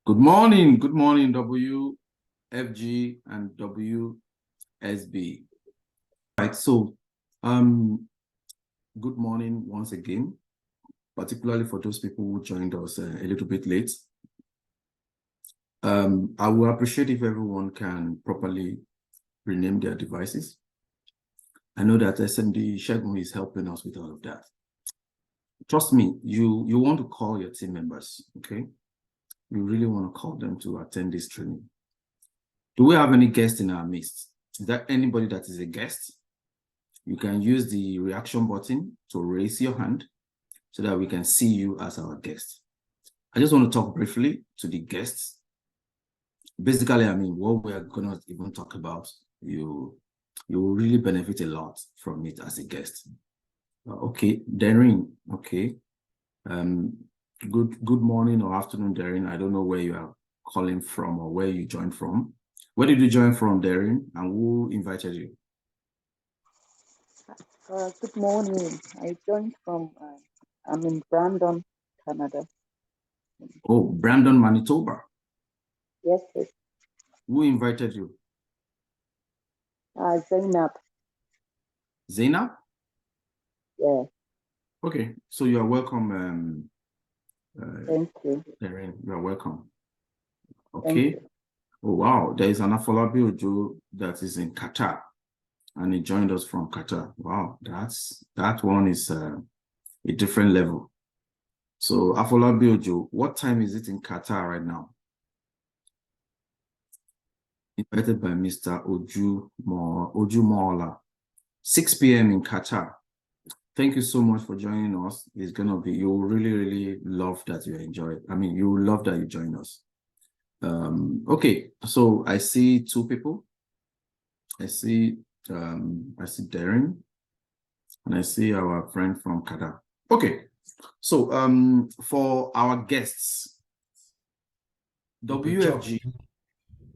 Good morning, WFG and WSB. Right, so good morning once again, particularly for those people who joined us a little bit late. I will appreciate if everyone can properly rename their devices. I know that SMD Shegun is helping us with all of that. Trust me, you want to call your team members, okay? You really want to call them to attend this training. Do we have any guests in our midst? Is there anybody that is a guest? You can use the reaction button to raise your hand so that we can see you as our guest. I just want to talk briefly to the guests. Basically, I mean, what we are going to even talk about, you will really benefit a lot from it as a guest. Okay, Darren, okay. Good morning or afternoon, Darren. I don't know where you are calling from or where you joined from. Where did you join from, Darren, and who invited you? Good morning. I joined from, I'm in Brandon, Canada. Oh, Brandon, Manitoba. Yes, yes. Who invited you? Zainab. Zainab? Yeah. Okay, so you are welcome. Thank you. Darren, you are welcome. Okay. Oh, wow. There is an Afolabi Ojo that is in Qatar, and he joined us from Qatar. Wow, that one is a different level. So Afolabi Ojo, what time is it in Qatar right now? Invited by Mr. Oju Mola, 6 p.m. in Qatar. Thank you so much for joining us. It's gonna be, you'll really love that you enjoy it. I mean, you will love that you join us. Okay, so I see two people. I see Darren, and I see our friend from Qatar. Okay, so for our guests, WFG.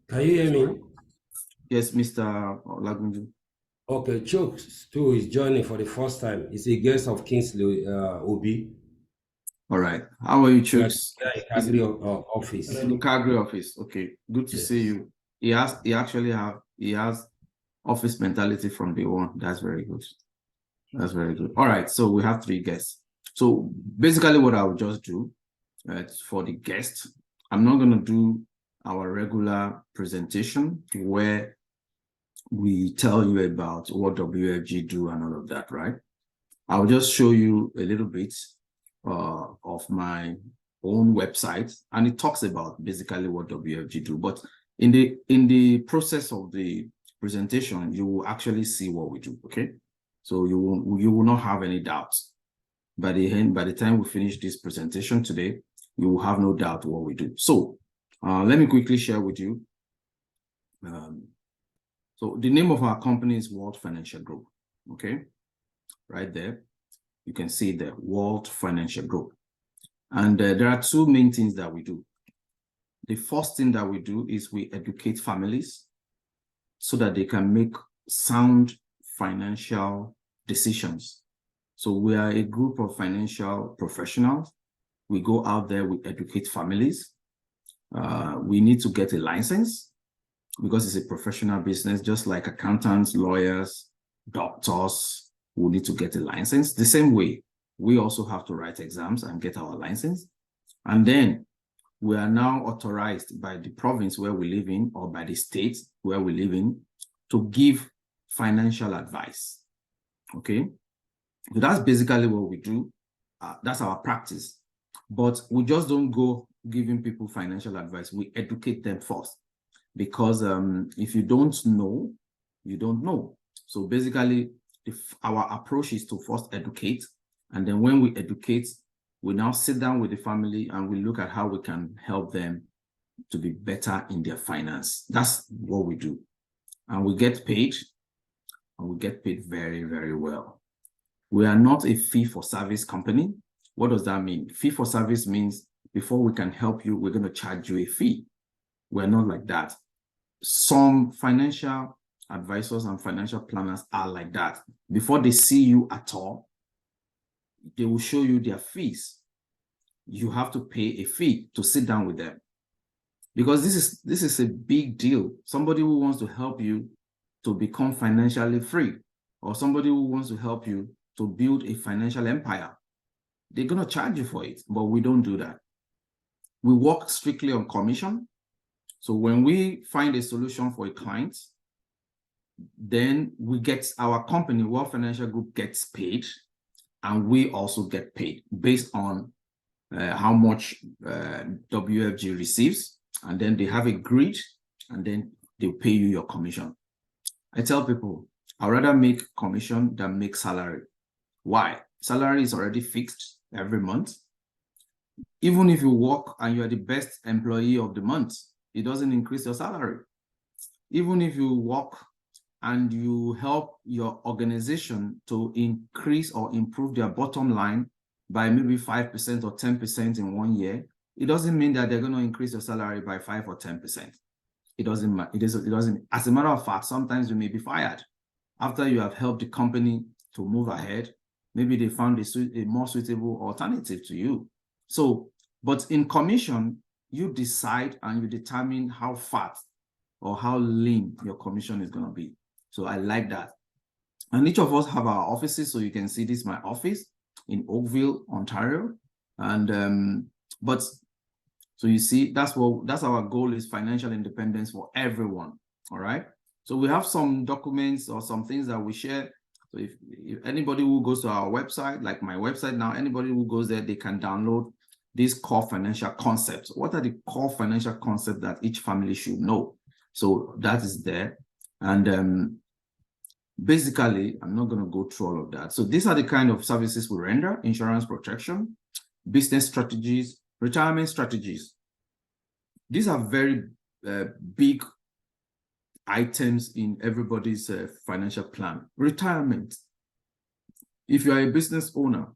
Can you hear me? Yes, Mr. Lagunju. Okay, Chooks too is joining for the first time. He's a guest of Kingsley Obi. All right. How are you, Chooks? Calgary office. In the Calgary office. Okay, good to see you. He has office mentality from day one. That's very good. That's very good. All right, so we have 3 guests. So basically what I will just do for the guests, I'm not going to do our regular presentation where we tell you about what WFG do and all of that, right? I'll just show you a little bit of my own website, and it talks about basically what WFG do. But in the process of the presentation, you will actually see what we do, okay? So you will not have any doubts. By the time we finish this presentation today, you will have no doubt what we do. So let me quickly share with you. So the name of our company is World Financial Group, okay? Right there, you can see the World Financial Group. And there are 2 main things that we do. The first thing that we do is we educate families so that they can make sound financial decisions. So we are a group of financial professionals. We go out there, we educate families. We need to get a license because it's a professional business, just like accountants, lawyers, doctors will need to get a license. The same way, we also have to write exams and get our license. And then we are now authorized by the province where we live in or by the state where we live in to give financial advice, okay? So that's basically what we do. That's our practice. But we just don't go giving people financial advice. We educate them first. Because if you don't know, you don't know. So basically, our approach is to first educate. And then when we educate, we now sit down with the family and we look at how we can help them to be better in their finance. That's what we do. And we get paid, and we get paid very well. We are not a fee-for-service company. What does that mean? Fee-for-service means before we can help you, we're going to charge you a fee. We're not like that. Some financial advisors and financial planners are like that. Before they see you at all, they will show you their fees. You have to pay a fee to sit down with them. because this is a big deal. Somebody who wants to help you to become financially free, or somebody who wants to help you to build a financial empire, they're going to charge you for it, but we don't do that. We work strictly on commission. So when we find a solution for a client, then we get our company, Wealth Financial Group, gets paid, and we also get paid based on how much WFG receives, and then they have a grid, and then they'll pay you your commission. I tell people, I'd rather make commission than make salary. Why? Salary is already fixed every month. Even if you work and you are the best employee of the month, it doesn't increase your salary. Even if you work and you help your organization to increase or improve their bottom line by maybe 5% or 10% in 1 year, it doesn't mean that they're going to increase your salary by 5 or 10%. It doesn't matter. It doesn't. As a matter of fact, sometimes you may be fired after you have helped the company to move ahead. Maybe they found a more suitable alternative to you. So, but in commission, you decide and you determine how fat or how lean your commission is going to be. So I like that. And each of us have our offices. So you can see this is my office in Oakville, Ontario. And so you see, that's our goal, is financial independence for everyone. All right. So we have some documents or some things that we share. So if anybody who goes to our website, like my website now, anybody who goes there, they can download these core financial concepts. What are the core financial concepts that each family should know? So that is there. And basically, I'm not going to go through all of that. So these are the kind of services we render: insurance protection, business strategies, retirement strategies. These are very big items in everybody's financial plan. Retirement. If you are a business owner,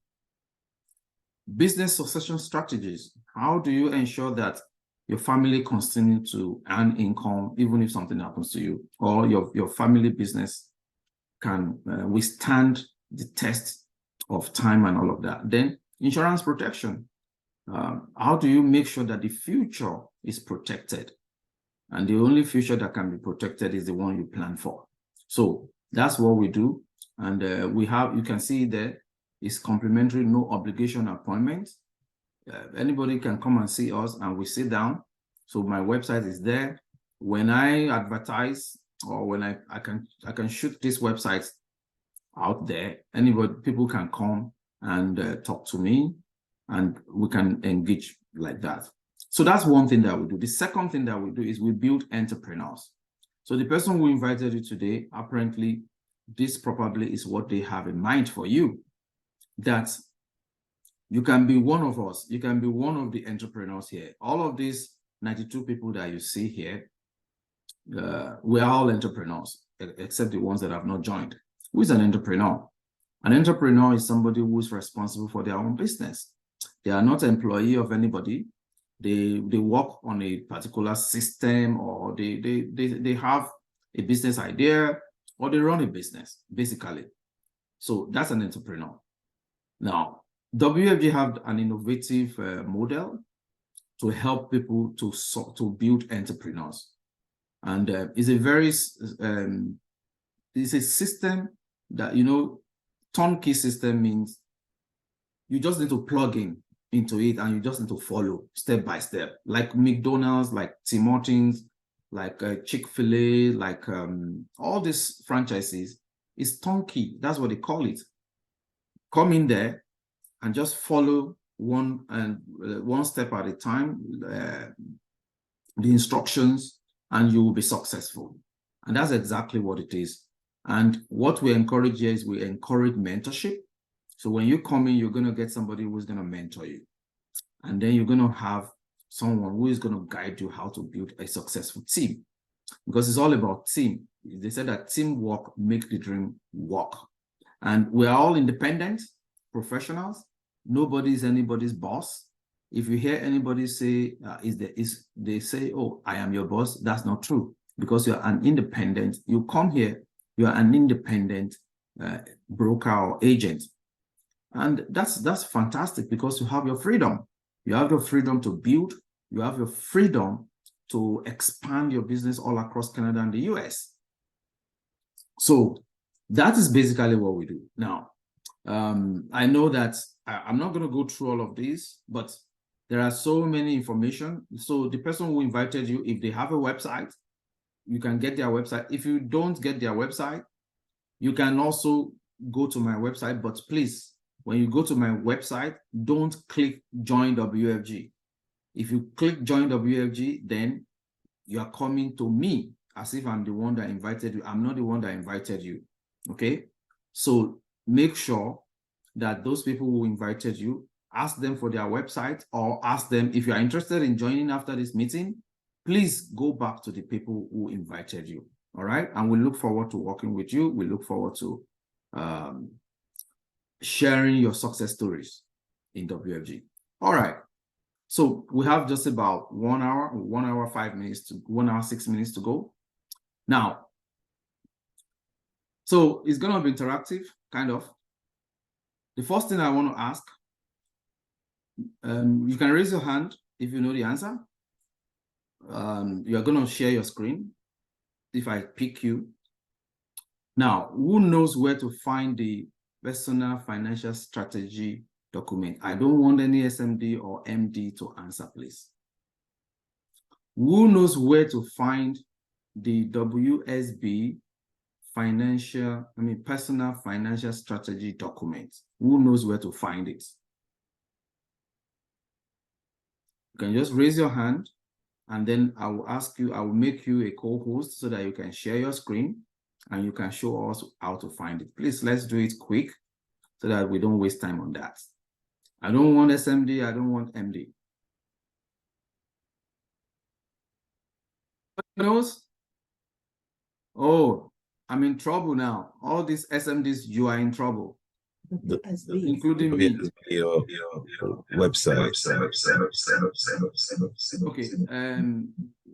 business succession strategies. How do you ensure that your family continue to earn income even if something happens to you, or your family business can withstand the test of time and all of that? Then insurance protection. How do you make sure that the future is protected? And the only future that can be protected is the one you plan for. So that's what we do. And we have, you can see there, is complimentary, no obligation appointment. Anybody can come and see us and we sit down. So my website is there. When I advertise, or when I can shoot these websites out there, people can come and talk to me, and we can engage like that. So that's one thing that we do. The second thing that we do is we build entrepreneurs. So the person who invited you today, apparently this probably is what they have in mind for you, that you can be one of us. You can be one of the entrepreneurs here. All of these 92 people that you see here, we are all entrepreneurs, except the ones that have not joined. Who is an entrepreneur? An entrepreneur is somebody who is responsible for their own business. They are not an employee of anybody. They work on a particular system, or they have a business idea, or they run a business, basically. So that's an entrepreneur. Now, WFG have an innovative model to help people to build entrepreneurs. And it's a very, it's a system that, turnkey system means you just need to plug into it, and you just need to follow step by step, like McDonald's, like Tim Hortons, like Chick-fil-A, like all these franchises. It's turnkey. That's what they call it. Come in there and just follow one step at a time, the instructions, and you will be successful. And that's exactly what it is. And what we encourage here is we encourage mentorship. So when you come in, you're going to get somebody who's going to mentor you. And then you're going to have someone who is going to guide you how to build a successful team. Because it's all about team. They said that teamwork makes the dream work. And we're all independent professionals. Nobody is anybody's boss. If you hear anybody say, they say, oh, I am your boss, that's not true. Because you're an independent. You come here, you are an independent broker or agent. And that's fantastic, because you have your freedom. You have your freedom to build. You have your freedom to expand your business all across Canada and the US. So that is basically what we do. Now, I know that I'm not going to go through all of these, but there are so many information. So the person who invited you, if they have a website, you can get their website. If you don't get their website, you can also go to my website, but please, when you go to my website, don't click join WFG. If you click join WFG, then you are coming to me as if I'm the one that invited you. I'm not the one that invited you, okay? So make sure that those people who invited you, ask them for their website, or ask them if you are interested in joining after this meeting, please go back to the people who invited you, all right? And we look forward to working with you. We look forward to sharing your success stories in WFG. All right. So we have just about 1 hour, 1 hour, 5 minutes to 1 hour, 6 minutes to go. Now, so it's going to be interactive, kind of. The first thing I want to ask, you can raise your hand if you know the answer. You are going to share your screen if I pick you. Now, who knows where to find the personal financial strategy document? I don't want any SMD or MD to answer, please. Who knows where to find the WSB personal financial strategy document? Who knows where to find it? You can just raise your hand, and then I will ask you, I will make you a co-host so that you can share your screen and you can show us how to find it. Please, let's do it quick so that we don't waste time on that. I don't want SMD, I don't want MD. Knows? Oh, I'm in trouble now. All these SMDs, you are in trouble. Including me. Your website. Okay,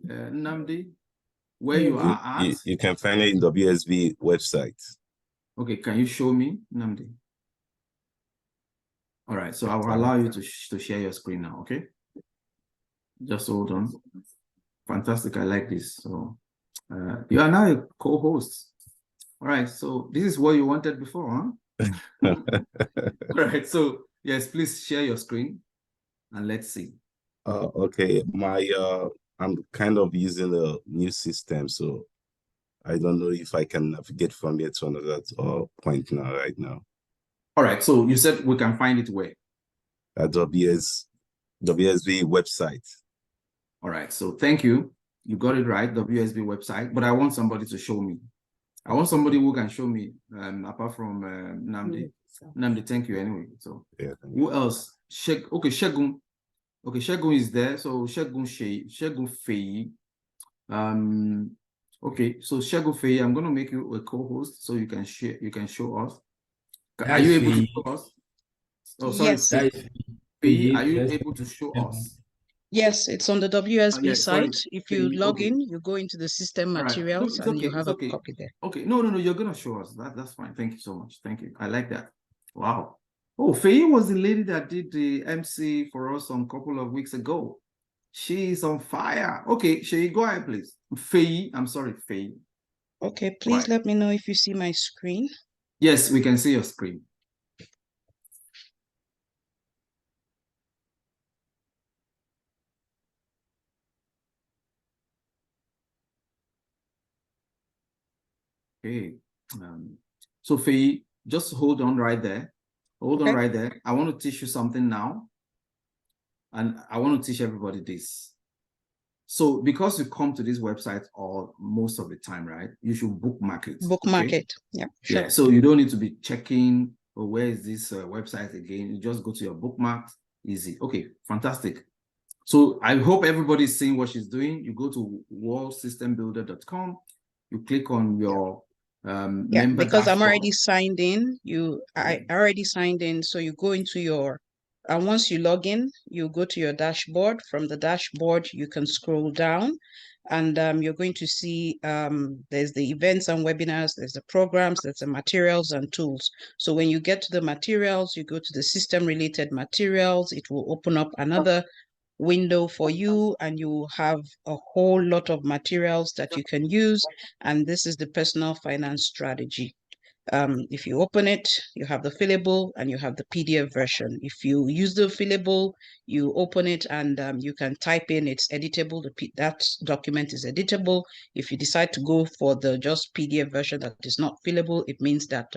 Nnamdi, where you are at? You can find it in WSB website. Okay, can you show me, Nnamdi? All right, so I will allow you to share your screen now, okay? Just hold on. Fantastic, I like this. So you are now a co-host. All right, so this is what you wanted before, huh? All right, so yes, please share your screen and let's see. Okay, I'm kind of using a new system, so I don't know if I can navigate from here to another point now, right now. All right, so you said we can find it where? At WSB website. All right, so thank you. You got it right, WSB website, but I want somebody to show me. I want somebody who can show me, apart from Nnamdi. Nnamdi, thank you anyway. So yeah, who else? Okay, Shegun. Okay, Shegun is there. So Shegun Feyi. Okay, so Shegun Feyi, I'm gonna make you a co-host so you can share. You can show us. Are you able to show us? Oh, sorry, Yes. Feyi, are you able to show us? Yes, it's on the WSB site. Sorry. If you log in, you go into the system materials, and you have a copy there. Okay, no, you're gonna show us. That's fine. Thank you so much. Thank you. I like that. Wow. Oh, Faye was the lady that did the MC for us a couple of weeks ago. She is on fire. Okay, Shay, go ahead, please. Faye, I'm sorry, Faye. Okay, please let me know if you see my screen. Yes, we can see your screen. Okay. So Faye, just hold on right there. Hold on right there. I want to teach you something now. And I want to teach everybody this. So because you come to this website all most of the time, right? You should bookmark it. Bookmark it. Yeah, sure. Yeah, so you don't need to be checking, oh, where is this website again? You just go to your bookmarks. Easy. Okay, fantastic. So I hope everybody's seeing what she's doing. You go to worldsystembuilder.com. You click on your member because dashboard. I'm already signed in. I already signed in. So you go into your, and once you log in, you go to your dashboard. From the dashboard, you can scroll down, and you're going to see there's the events and webinars, there's the programs, there's the materials and tools. So when you get to the materials, you go to the system related materials. It will open up another window for you, and you have a whole lot of materials that you can use. And this is the personal finance strategy. If you open it, you have the fillable and you have the PDF version. If you use the fillable, you open it and you can type in, it's editable. That document is editable. If you decide to go for the just PDF version that is not fillable, it means that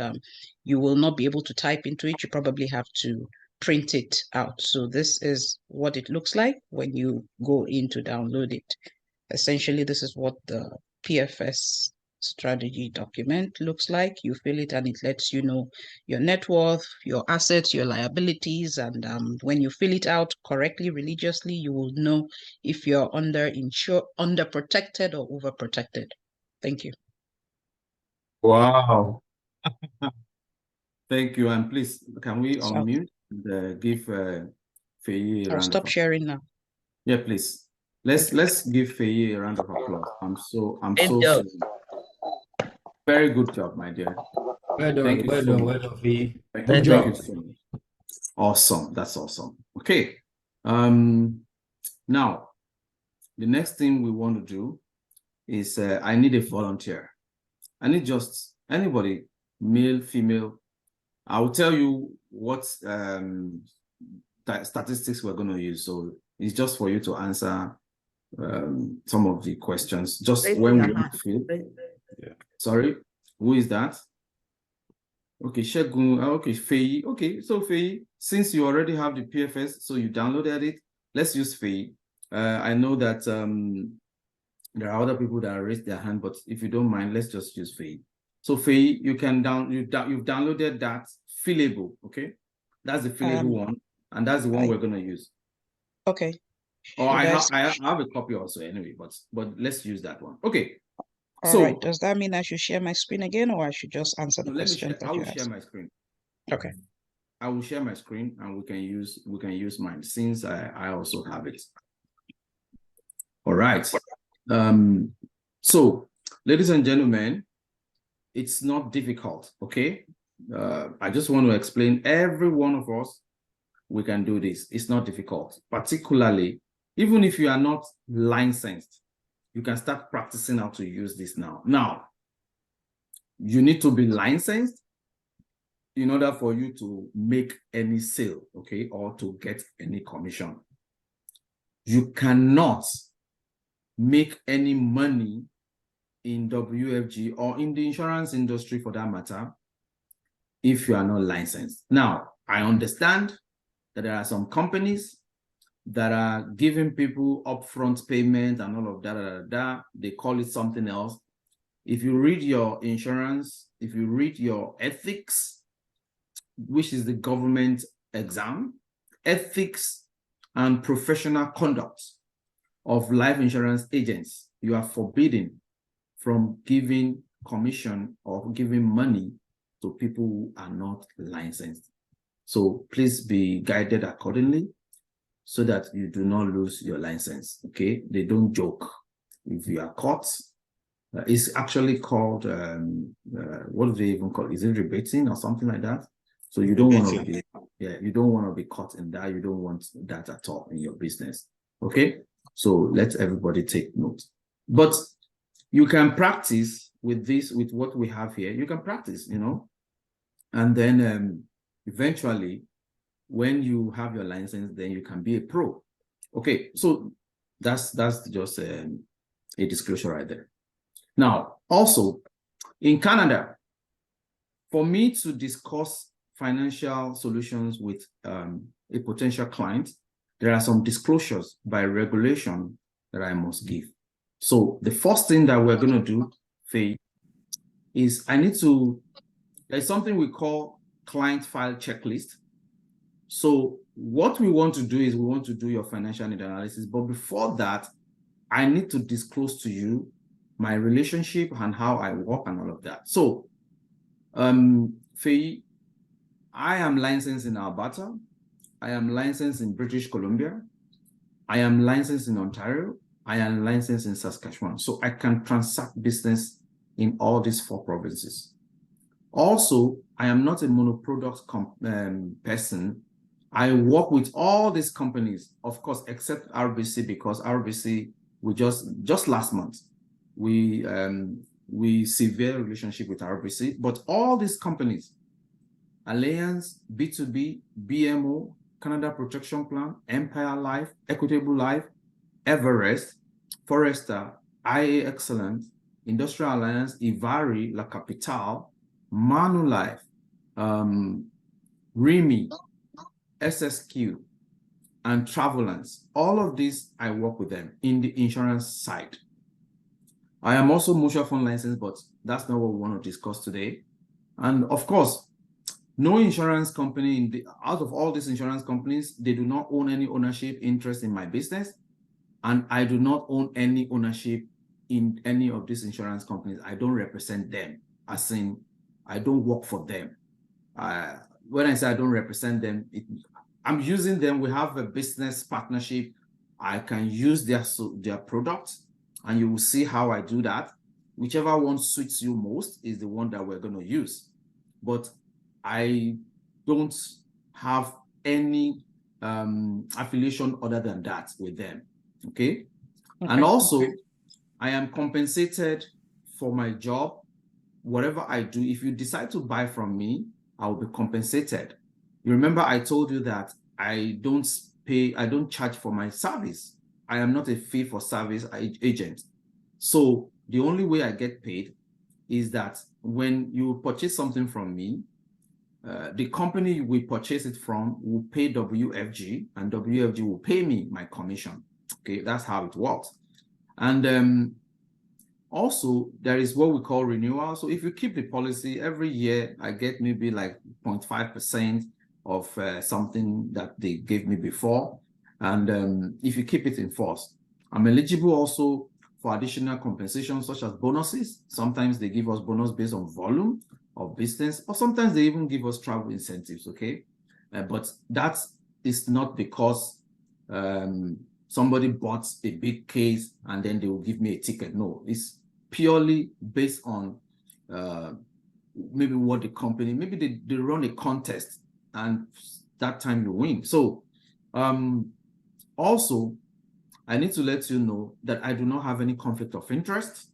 you will not be able to type into it. You probably have to print it out. So this is what it looks like when you go in to download it. Essentially, this is what the PFS strategy document looks like. You fill it and it lets you know your net worth, your assets, your liabilities. And when you fill it out correctly, religiously, you will know if you're under protected or overprotected. Thank you. Wow. Thank you. And please, can we So unmute and give Faye a I'll round stop of sharing now. Yeah, please. Let's give Faye a round of applause. I'm so Good job. very good job, my dear. Well done, Thank you well so done, much. well done, Fee. Thank Good you. Thank job. you so much. Awesome. That's awesome. Okay. Now the next thing we want to do is I need a volunteer. I need just anybody, male, female. I will tell you what statistics we're going to use. So it's just for you to answer some of the questions. Just when we feel. Yeah. Sorry, who is that? Okay, Shegun. Okay, Faye. Okay, so Faye, since you already have the PFS, so you downloaded it, let's use Faye. I know that there are other people that raised their hand, but if you don't mind, let's just use Faye. So Faye, you can you've downloaded that fillable, okay? That's the fillable one, and that's the one we're gonna use. Okay. Or I have a copy also anyway, but let's use that one. Okay. All right. Does that mean I should share my screen again, or I should just answer the questions that I you will asked? share my screen. Okay. I will share my screen and we can use mine since I also have it. All right. So ladies and gentlemen, it's not difficult, okay? I just want to explain, every one of us, we can do this. It's not difficult, particularly even if you are not licensed, you can start practicing how to use this now. Now, you need to be licensed in order for you to make any sale, okay, or to get any commission. You cannot make any money in WFG or in the insurance industry for that matter if you are not licensed. Now, I understand that there are some companies that are giving people upfront payment and all of that, they call it something else. If you read your insurance, if you read your ethics, which is the government exam, ethics and professional conduct of life insurance agents, you are forbidden from giving commission or giving money to people who are not licensed. So please be guided accordingly so that you do not lose your license, okay? They don't joke. If you are caught, it's actually called, what do they even call it? Is it rebating or something like that? So you don't want to be, you don't want to be caught in that. You don't want that at all in your business, okay? So let everybody take note. But you can practice with this, with what we have here. You can practice, you know, and then eventually, when you have your license, then you can be a pro. Okay, so that's just a disclosure right there. Now, also in Canada, for me to discuss financial solutions with a potential client, there are some disclosures by regulation that I must give. So the first thing that we're going to do, Faye, is there's something we call client file checklist. So what we want to do is we want to do your financial need analysis. But before that, I need to disclose to you my relationship and how I work and all of that. So, Faye, I am licensed in Alberta. I am licensed in British Columbia. I am licensed in Ontario. I am licensed in Saskatchewan. So I can transact business in all these 4 provinces. Also, I am not a monoproduct person. I work with all these companies, of course, except RBC, because RBC, we just last month, we severed relationship with RBC, but all these companies, Alliance, B2B, BMO, Canada Protection Plan, Empire Life, Equitable Life, Everest, Forester, IA Excellence, Industrial Alliance, Ivari, La Capitale, Manulife, Remy, SSQ, and Travelance. All of these, I work with them in the insurance side. I am also mutual fund licensed, but that's not what we want to discuss today. And of course, no insurance company out of all these insurance companies, they do not own any ownership interest in my business. And I do not own any ownership in any of these insurance companies. I don't represent them, as in, I don't work for them. When I say I don't represent them, I'm using them. We have a business partnership. I can use their products, and you will see how I do that. Whichever one suits you most is the one that we're going to use. But I don't have any affiliation other than that with them. Okay. And also, I am compensated for my job. Whatever I do, if you decide to buy from me, I will be compensated. You remember I told you that I don't charge for my service. I am not a fee for service agent. So the only way I get paid is that when you purchase something from me, the company we purchase it from will pay WFG, and WFG will pay me my commission. Okay, that's how it works. And also, there is what we call renewal. So if you keep the policy every year, I get maybe like 0.5% of something that they gave me before. And if you keep it in force, I'm eligible also for additional compensation, such as bonuses. Sometimes they give us bonus based on volume of business, or sometimes they even give us travel incentives, okay? But that is not because somebody bought a big case and then they will give me a ticket. No, it's purely based on maybe what the company, maybe they run a contest and that time you win. So also, I need to let you know that I do not have any conflict of interest,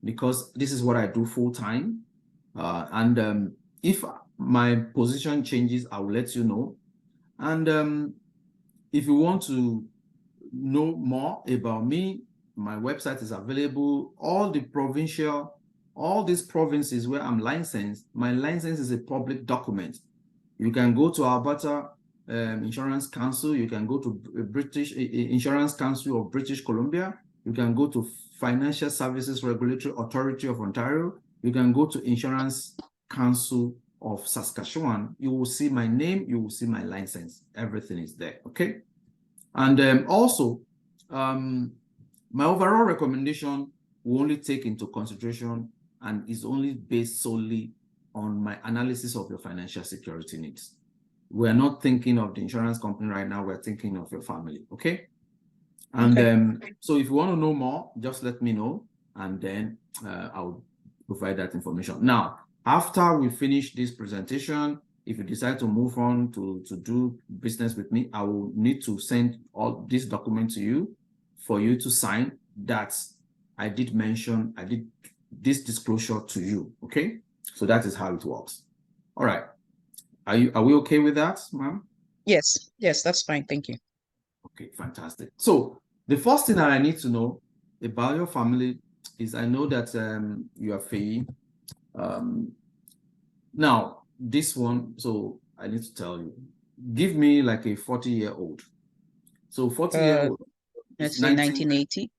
because this is what I do full time. And if my position changes, I will let you know. And if you want to know more about me, my website is available. All these provinces where I'm licensed, my license is a public document. You can go to Alberta Insurance Council. You can go to British Insurance Council of British Columbia. You can go to Financial Services Regulatory Authority of Ontario. You can go to Insurance Council of Saskatchewan. You will see my name. You will see my license. Everything is there. Okay. And also, my overall recommendation will only take into consideration and is only based solely on my analysis of your financial security needs. We're not thinking of the insurance company right now. We're thinking of your family. Okay. And so if you want to know more, just let me know, and then I'll provide that information. Now, after we finish this presentation, if you decide to move on to do business with me, I will need to send all this document to you for you to sign that I did this disclosure to you. Okay. So that is how it works. All right. Are we okay with that, ma'am? Yes, that's fine. Thank you. Okay, fantastic. So the first thing that I need to know about your family is, I know that you are Faye. Now, this one, so I need to tell you, give me like a 40-year-old. So 40-year-old. Let's say 1980.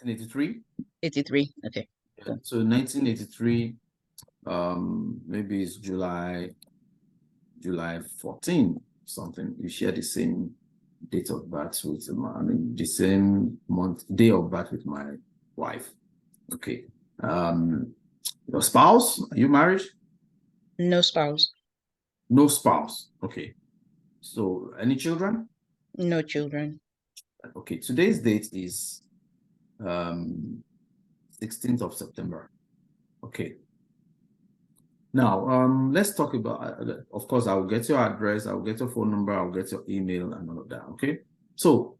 1983. 83. Okay. Yeah. So 1983, maybe it's July 14, something. You share the same date of birth with, the same day of birth with my wife. Okay. Your spouse, are you married? No spouse. No spouse. Okay. So any children? No children. Okay. Today's date is 16th of September. Okay. Now, let's talk about, of course, I'll get your address, I'll get your phone number, I'll get your email and all of that, okay? So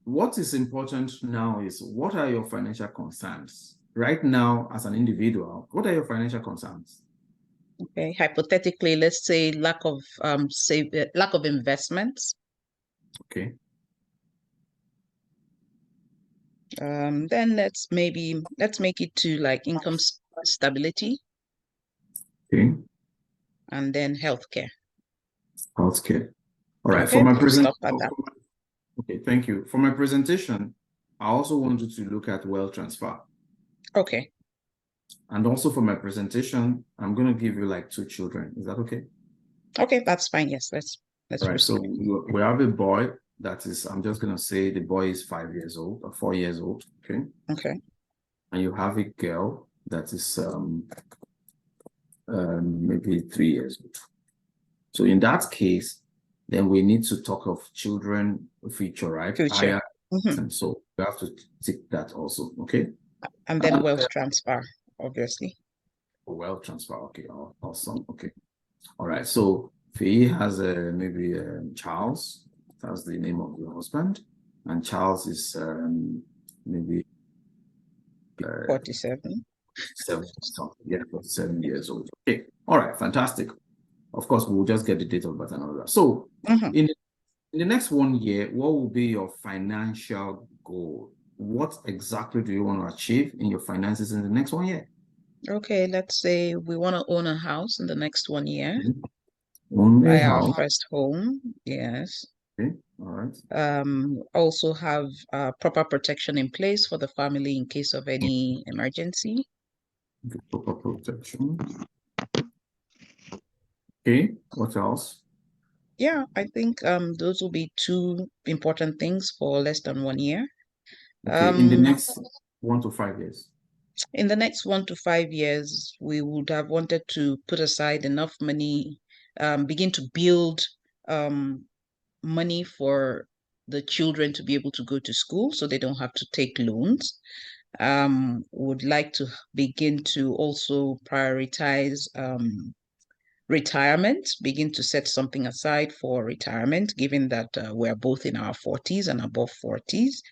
what is important now is, what are your financial concerns? Right now, as an individual, what are your financial concerns? Okay, hypothetically, let's say lack of lack of investments. Okay. Then let's make it to like income stability. Okay. And then healthcare. Healthcare. All right. Okay, For my we'll stop at that. Okay, thank you. For my presentation, I also wanted to look at wealth transfer. Okay. And also for my presentation, I'm going to give you like 2 children. Is that okay? Okay, that's fine. Yes, let's All right. So proceed. we have a boy that is, I'm just going to say the boy is 5 years old or 4 years old. Okay. Okay. And you have a girl that is maybe 3 years old. So in that case, then we need to talk of children future, right? Future. And so we have to tick that also, okay? And then wealth transfer, obviously. Wealth transfer, okay, awesome, okay. All right, so Faye has maybe Charles, that's the name of your husband, and Charles is maybe 47. 47 years old. Okay, all right, fantastic. Of course, we'll just get the date of birth and all that. So in the next 1 year, what will be your financial goal? What exactly do you want to achieve in your finances in the next 1 year? Okay, let's say we want to own a house in the next 1 year. Own a Buy house. our first home. Yes. Okay, all right. Also have proper protection in place for the family in case of any emergency. Okay, proper protection. Okay, what else? Yeah, I think those will be 2 important things for less than 1 year. Okay, in the next 1 to 5 years. In the next 1 to 5 years, we would have wanted to put aside enough money, begin to build money for the children to be able to go to school so they don't have to take loans. Would like to begin to also prioritize retirement, begin to set something aside for retirement, given that we're both in our 40s and above 40s.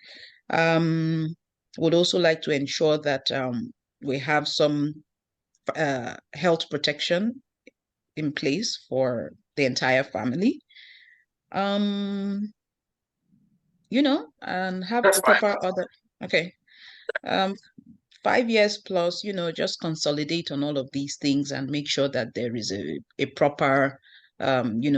Would also like to ensure that we have some health protection in place for the entire family. And have That's fine. proper other, okay. 5 years plus, just consolidate on all of these things and make sure that there is a proper,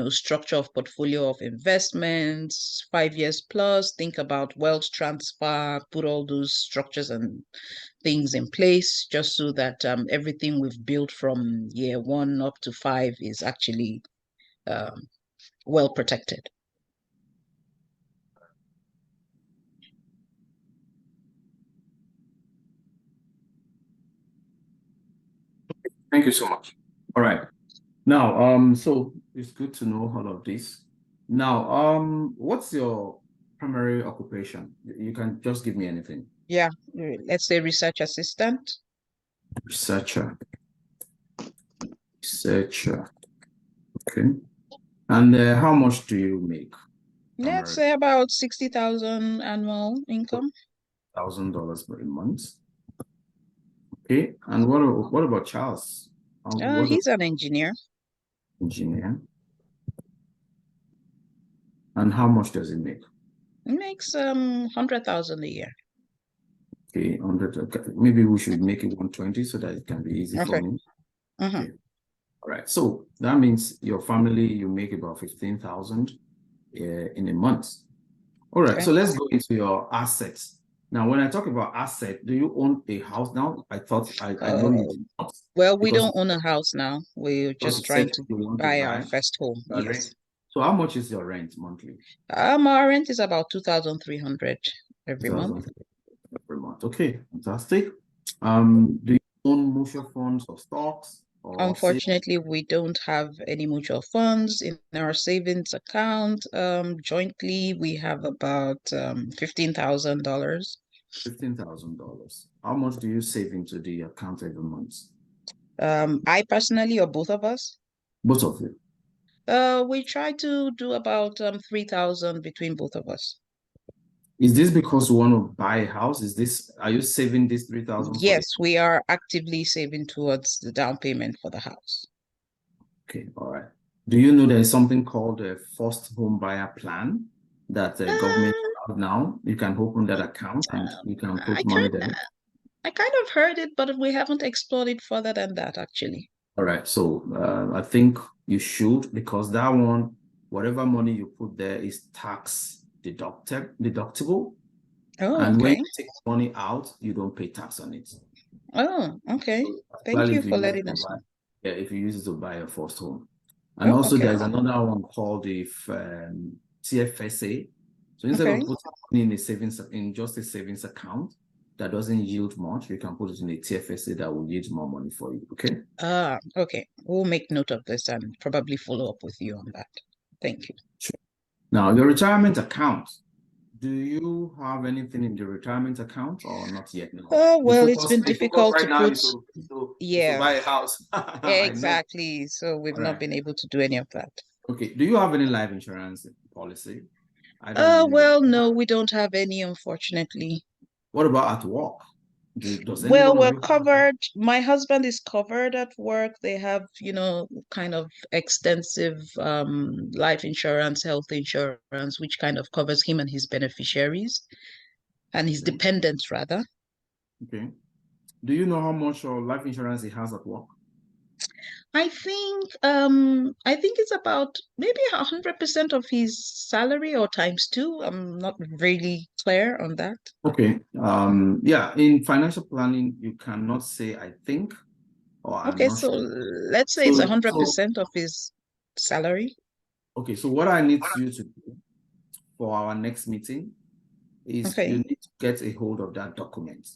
structure of portfolio of investments. 5 years plus, think about wealth transfer, put all those structures and things in place just so that everything we've built from year 1 up to 5 is actually well protected. Thank you so much. All right. Now, so it's good to know all of this. Now, what's your primary occupation? You can just give me anything. Yeah, let's say research assistant. Researcher. Okay. And how much do you make? Let's say about 60,000 annual income. $1,000 per month. Okay. And what about Charles? He's an engineer. Engineer. And how much does he make? He makes 100,000 a year. Okay, 100. Okay. Maybe we should make it 120 so that it can be easy for me. Okay. All right. So that means your family, you make about 15,000 in a month. All right. So let's go into your assets. Now, when I talk about asset, do you own a house now? I thought I know you do not. Well, we don't own a house now. We're just trying to buy our first home. Yes. So how much is your rent monthly? Our rent is about 2,300 every month. Every month. Okay, fantastic. Do you own mutual funds or stocks? Unfortunately, we don't have any mutual funds in our savings account. Jointly, we have about $15,000. $15,000. How much do you save into the account every month? I personally or both of us? Both of you. We try to do about 3,000 between both of us. Is this because you want to buy a house? Are you saving this 3,000 for Yes, we are actively saving towards the down payment for the house. Okay, all right. Do you know there is something called a first home buyer plan that the government have now? You can open that account and you can I put money kind there. I kind of heard it, but we haven't explored it further than that, actually. All right, so I think you should, because that one, whatever money you put there is tax deductible. Oh, And when okay. you take money out, you don't pay tax on it. Oh, okay. So, Thank particularly you if you for use it letting to us buy, know. yeah, if you use it to buy your first home. And Oh, also okay. there's another one called the TFSA. So instead Okay. of putting money in just a savings account that doesn't yield much, you can put it in a TFSA that will yield more money for you. Okay. Okay. We'll make note of this and probably follow up with you on that. Thank you. Sure. Now, your retirement account. Do you have anything in the retirement account or not yet? No. Oh, well, it's been The focus difficult to right now put. is to Yeah, buy a house. I know. exactly. So we've All not right. been able to do any of that. Okay. Do you have any life insurance policy? Either you. Well, no, we don't have any, unfortunately. What about at work? Does any Well, one of we're you have? covered. My husband is covered at work. They have, kind of extensive life insurance, health insurance, which kind of covers him and his beneficiaries and his Okay. dependents, rather. Okay. Do you know how much life insurance he has at work? I think it's about maybe 100% of his salary or times two. I'm not really clear on that. Okay. Yeah, in financial planning, you cannot say I think or I'm Okay, not so sure. let's say it's So 100% of his salary. okay, so what I need you to do for our next meeting is you Okay. need to get a hold of that document.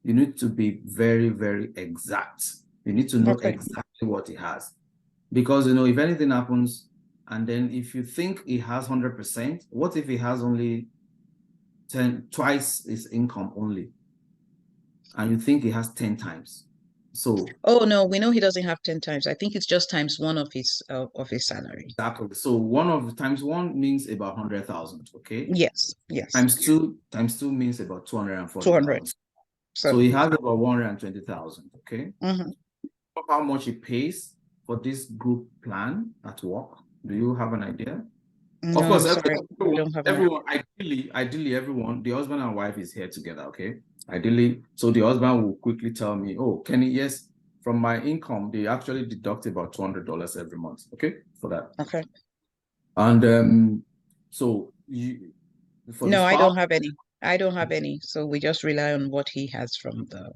You need to be very, very exact. You need to know Okay. exactly what he has. Because, if anything happens, and then if you think he has 100%, what if he has only twice his income only? And you think he has 10 times. So Oh no, we know he doesn't have 10 times. I think it's just times one of his salary. exactly. So one of times one means about 100,000. Okay. Yes, yes. Times two means about 200. 240,000. So So, he has about 120,000. Okay. mhm. How much he pays for this group plan at work? Do you have an idea? Of No, course, I'm sorry. We don't have enough. everyone, ideally, everyone, the husband and wife is here together, okay? Ideally, so the husband will quickly tell me, oh, Kenny, yes, from my income, they actually deduct about $200 every month, okay, for that. Okay. And so for the No, I spouse, don't have any. I don't have any. So we just rely on what he has from the.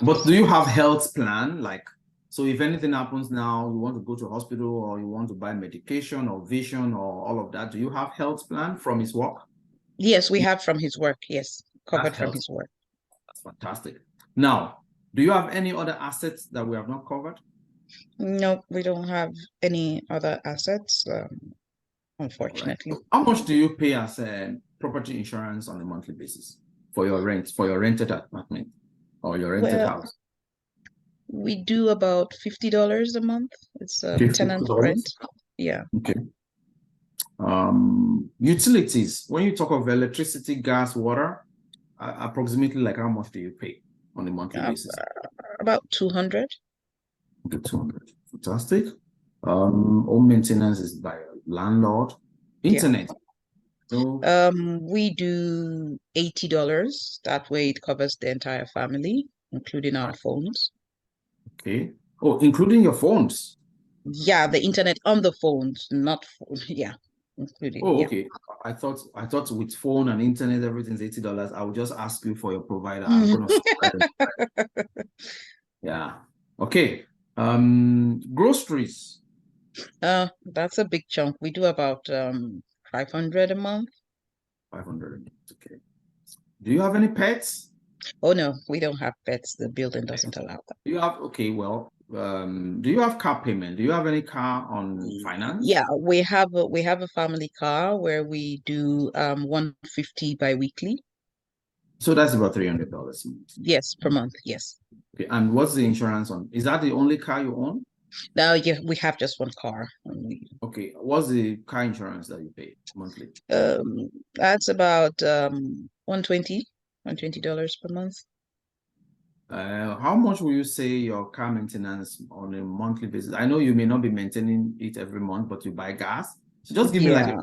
but do you have health plan? Like, so if anything happens now, you want to go to hospital or you want to buy medication or vision or all of that, do you have health plan from his work? Yes, we have from his work. Yes, covered That from helps. his work. That's fantastic. Now, do you have any other assets that we have not covered? No, we don't have any other assets, All right. unfortunately. So how much do you pay as property insurance on a monthly basis for your rented apartment or your rented Well, house? we do about $50 a month. It's tenant rent. $50. Yeah. Okay. Utilities. When you talk of electricity, gas, water, approximately like how much do you pay on a monthly basis? About 200. Okay, 200. Fantastic. Home maintenance is by a landlord. Internet. No. We do $80. That way it covers the entire family, including our phones. Okay. Oh, including your phones. Yeah, the internet on the phones, not yeah, including. Oh, Yeah. okay. I thought with phone and internet everything's $80. I would just ask you for your provider. I'm gonna yeah. Okay. Groceries. That's a big chunk. We do about 500 a month. 500. Okay. Do you have any pets? Oh no, we don't have pets. The building doesn't allow that. Do you have do you have car payment? Do you have any car on finance? Yeah, we have a family car where we do 150 bi-weekly. So that's about $300 a month. Yes, per month. Yes. Okay, and what's the insurance on? Is that the only car you own? Now, yeah, we have just one car only. Okay, what's the car insurance that you pay monthly? That's about $120 per month. How much will you say your car maintenance on a monthly basis? I know you may not be maintaining it every month, but you buy gas. So just give me like Yeah.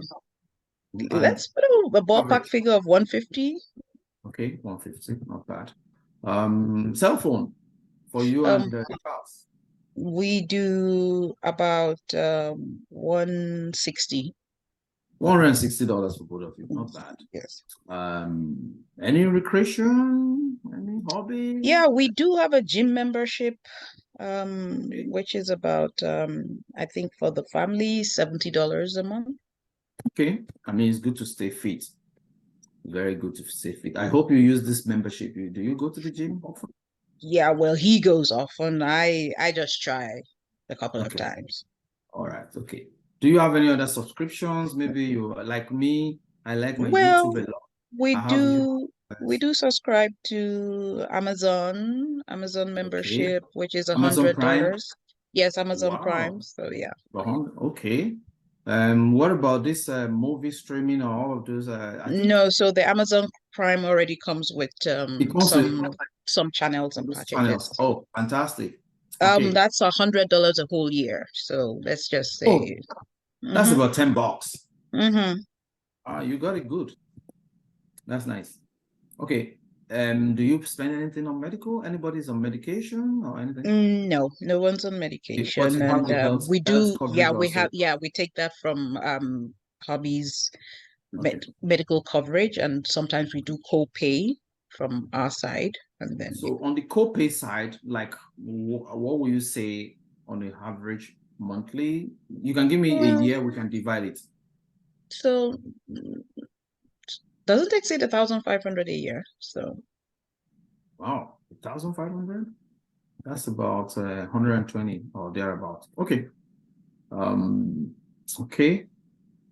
a Let's put a ballpark average. figure of 150. Okay, 150, not bad. Cell phone for you Um, and the cars. we do about 160. $160 for both of you, not bad. Yes. Any recreation, any hobby? Yeah, we do have a gym membership, Okay. which is about I think for the family, $70 a month. Okay, I mean it's good to stay fit. Very good to stay fit. I hope you use this membership. Do you go to the gym often? Yeah, well, he goes often. I just try a couple of Okay. times. All right. Okay. Do you have any other subscriptions? Maybe you like me. I like my Well, YouTube a lot. we I have you. do subscribe to Amazon Okay. membership, which is Amazon Prime. $100. Yes, Amazon Wow. Prime. So yeah. Okay. What about this movie streaming or all of those? I think No, so the Amazon Prime already comes with it comes with some channels all and those channels. packages. Oh, fantastic. Okay. That's $100 a whole year. So let's just Oh, say, that's mm-hmm, about $10. mm-hmm. You got it good. That's nice. Okay. Do you spend anything on medical? Anybody's on medication or anything? No, no one's on Okay, but medication, you have and the health we health do, coverage also. we take that from hobbies Okay. medical coverage, and sometimes we do co-pay from our side, and then So on the copay side, like what will you say on the average monthly? You can give me a year, we can divide it. so doesn't exceed 1,500 a year. So Wow, 1,500? That's about 120 or thereabout. Okay. Okay.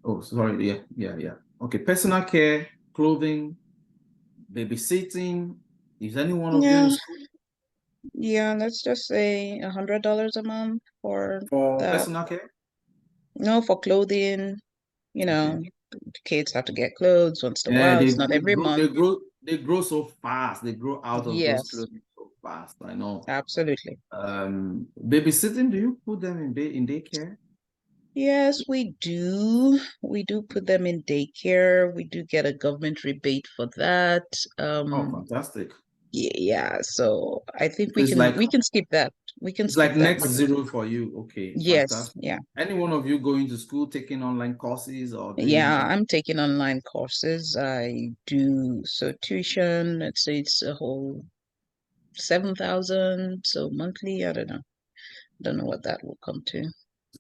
Oh, sorry. Yeah. Okay. Personal care, clothing, babysitting. Is any one of you in yeah, school yeah, let's just say $100 a month for for that. personal care? No, for clothing, Okay. kids have to get clothes once in a Yeah, while. It's not every month. they grow so fast. They grow out of those Yes, clothes so fast. I know. absolutely. Babysitting, do you put them in daycare? Yes, we do. We do put them in daycare. We do get a government rebate for that. Oh, fantastic. Yeah, so I think So we can skip that. We can it's like skip that next one. zero for you. Okay, Yes, fantastic. yeah. Any one of you going to school, taking online courses or doing Yeah, I'm taking online courses. I do so tuition, let's say it's a whole 7,000. So monthly, I don't know. Don't know what that will come to.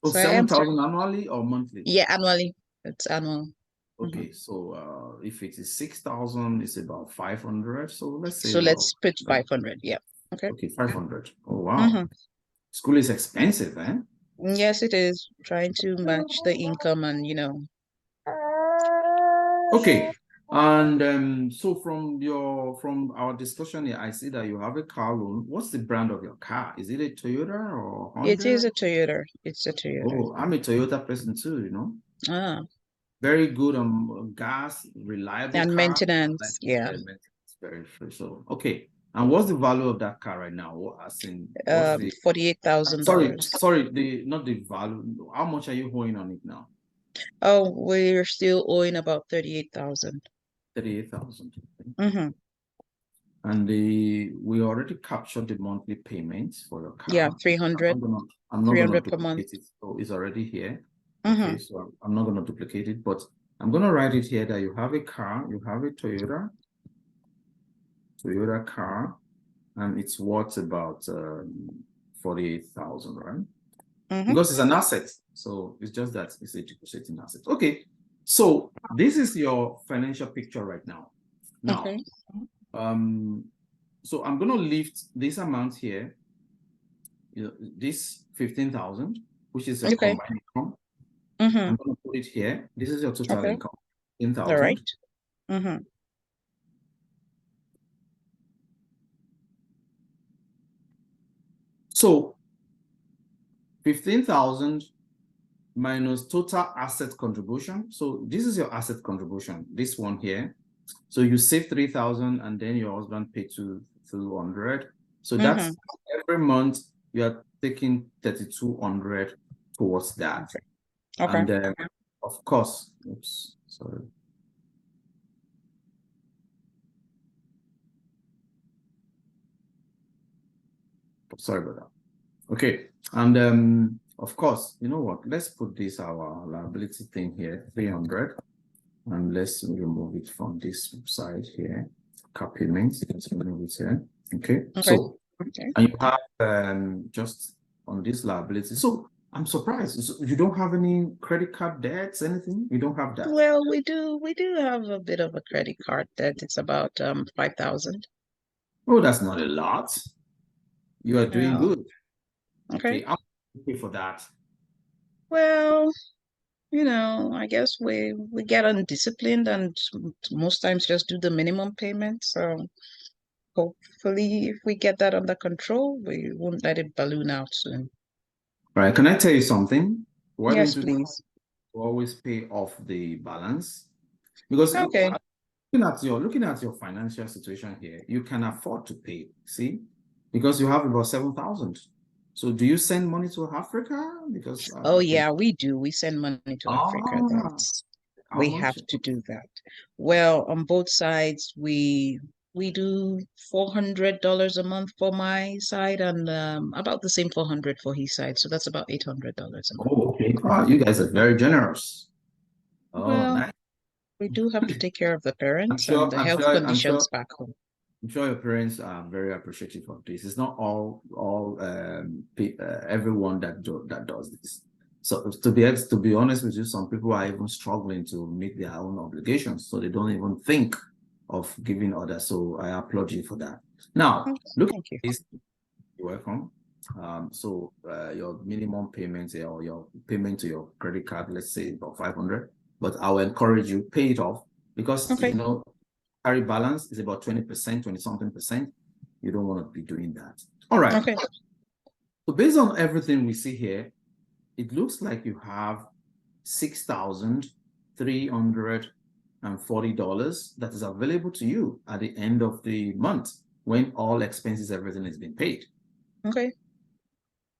oh, So I am, 7,000 annually or monthly? yeah, annually. It's annual. Mhm. Okay, so if it is 6,000, it's about 500. So let's say So about let's put 500. Yeah. Okay. okay, 500. Oh wow. Mm-hmm. School is expensive, eh? Yes, it is. Trying to match the income and, Okay. And so from our discussion here, I see that you have a car loan. What's the brand of your car? Is it a Toyota or it Honda? is a Toyota. It's a Toyota. Oh, I'm a Toyota person too, you know. Ah, Very good on gas, reliable and car. Like maintenance. Yeah. maintenance, very free. So okay. And what's the value of that car right now? As in, what's the $48,000. sorry, the not the value. How much are you owing on it now? Oh, we're still owing about 38,000. 38,000. Mm-hmm. And we already captured the monthly payments for your Yeah, car. 300, I'm not gonna 300 per month. duplicate it. So it's already here. Mm-hmm. Okay, so I'm not gonna duplicate it, but I'm gonna write it here that you have a car, you have a Toyota car, and it's worth about 48,000, right? Mm-hmm. Because it's an asset. So it's just that it's a depreciating asset. Okay, so this is your financial picture right now. Now, Okay. so I'm going to lift this amount here, this 15,000, which is a Okay. combined income. Mm-hmm. I'm going to put it here. This is your total Okay. income, All 10,000. right. Mm-hmm. So 15,000 minus total asset contribution. So this is your asset contribution, this one here. So you save 3,000 and then your husband paid 200. So that's every month you are taking 3,200 towards that. Okay. And then of course, oops, sorry. Sorry about that. Okay. And of course, you know what? Let's put this our liability thing here, 300. And let's remove it from this side here. Car payments, let's remove it here. Okay. So and you have just on this liability. So I'm surprised. So you don't have any credit card debts, anything? You don't have that? Well, we do have a bit of a credit card debt. It's about 5,000. Oh, that's not a lot. You are doing Yeah. good. Okay. I'll pay for that. Well, you know, I guess we get undisciplined and most times just do the minimum payment. So hopefully if we get that under control, we won't let it balloon out soon. Right. Can I tell you something? Why Yes, don't you please. always pay off the balance? Because Okay. looking at your financial situation here, you can afford to pay, see? Because you have about 7,000. So do you send money to Africa? Because Oh yeah, we do. We send money to Africa. That's how we much? have to do that. Well, on both sides, we do $400 a month for my side and about the same 400 for his side. So that's about $800 a month. Oh, okay. Wow, you guys are very generous. Oh, Well, nice. we do have to take care of the parents sure- and the I'm health sure- I'm conditions sure- back home. I'm sure your parents are very appreciative of this. It's not all everyone that does this. So to be honest with you, some people are even struggling to meet their own obligations, so they don't even think of giving others. So I applaud you for that. Now, look Thank you. at this. You're welcome. So your minimum payments or your payment to your credit card, let's say about 500, but I will encourage you pay it off because Okay. you know carry balance is about 20%, 20 something percent. You don't want to be doing that. All right. Okay. So based on everything we see here, it looks like you have $6,340 that is available to you at the end of the month when all expenses, everything has been paid. Okay.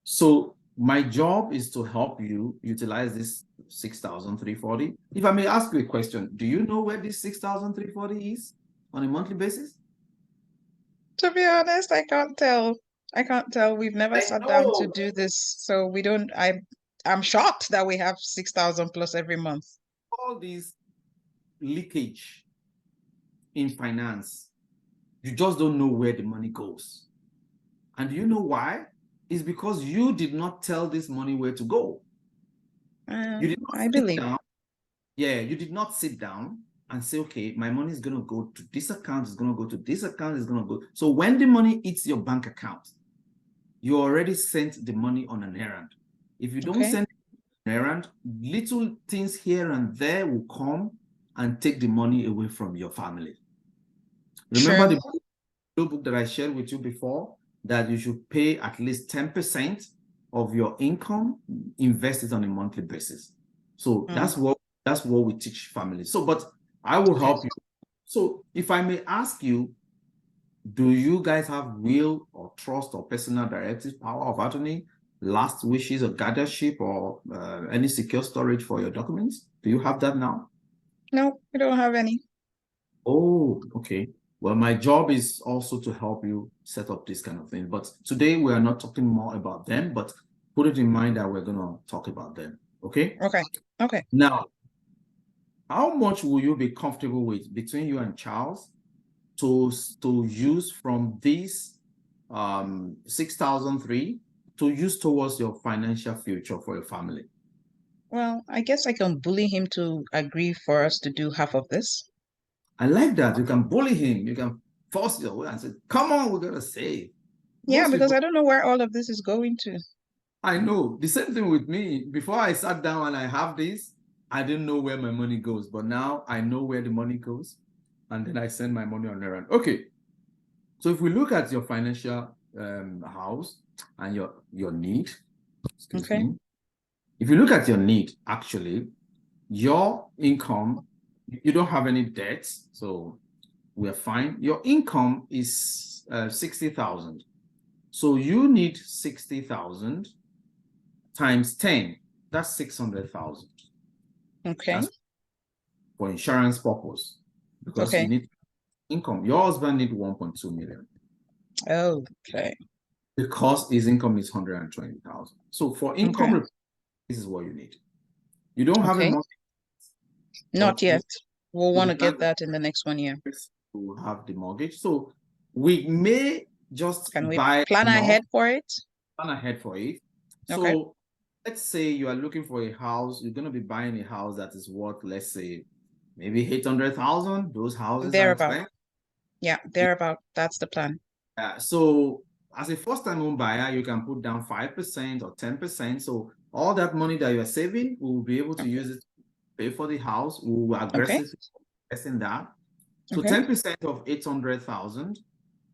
So my job is to help you utilize this 6,340. If I may ask you a question, do you know where this 6,340 is on a monthly basis? To be honest, I can't tell. I can't tell. We've never sat down to do this, so we don't. I'm shocked that we have 6,000 plus every month. All this leakage in finance, you just don't know where the money goes. And do you know why? It's because you did not tell this money where to go. You did not I believe. down. Yeah, you did not sit down and say, okay, my money is going to go to this account, it's going to go to this account, it's going to go. So when the money hits your bank account, you already sent the money on an errand. If you don't send an errand, little things here and there will come and take the money away from your family. Remember the blue book that I shared with you before, that you should pay at least 10% of your income, invest it on a monthly basis. So that's what we teach families. So, but I will help you. So if I may ask you, do you guys have will or trust or personal directive power of attorney, last wishes or guardianship or any secure storage for your documents? Do you have that now? No, we don't have any. Oh, okay. Well, my job is also to help you set up this kind of thing. But today we are not talking more about them, but put it in mind that we're going to talk about them. Okay? Okay. Okay. Now, how much will you be comfortable with between you and Charles to use from this 6,003 to use towards your financial future for your family? Well, I guess I can bully him to agree for us to do half of this. I like that. You can bully him. You can force your way and say, come on, we're going to save. Yeah, because I don't know where all of this is going to. I know. The same thing with me. Before I sat down and I have this, I didn't know where my money goes. But now I know where the money goes. And then I send my money on errand. Okay. So if we look at your financial house and your need, excuse Okay. me. If you look at your need, actually, your income, you don't have any debts, so we're fine. Your income is 60,000. So you need 60,000 times 10. That's 600,000. Okay. That's for insurance purpose, because Okay. you need income. Your husband need 1.2 million Okay. because his income is 120,000. So for income, Okay. this is what you need. You don't have a Okay. mortgage, Not but yet. We'll want to plan get that in the next 1 year. to have the mortgage. So we may just Can we buy plan enough, ahead for it? plan ahead for it. Okay. So let's say you are looking for a house, you're going to be buying a house that is worth, let's say, maybe 800,000. Those houses are Thereabout. expensive. Yeah, thereabout. That's the plan. So as a first-time home buyer, you can put down 5% or 10%. So all that money that you're saving, we will be able to use it to pay for the house. We will aggressively invest in that. So Okay. 10% of 800,000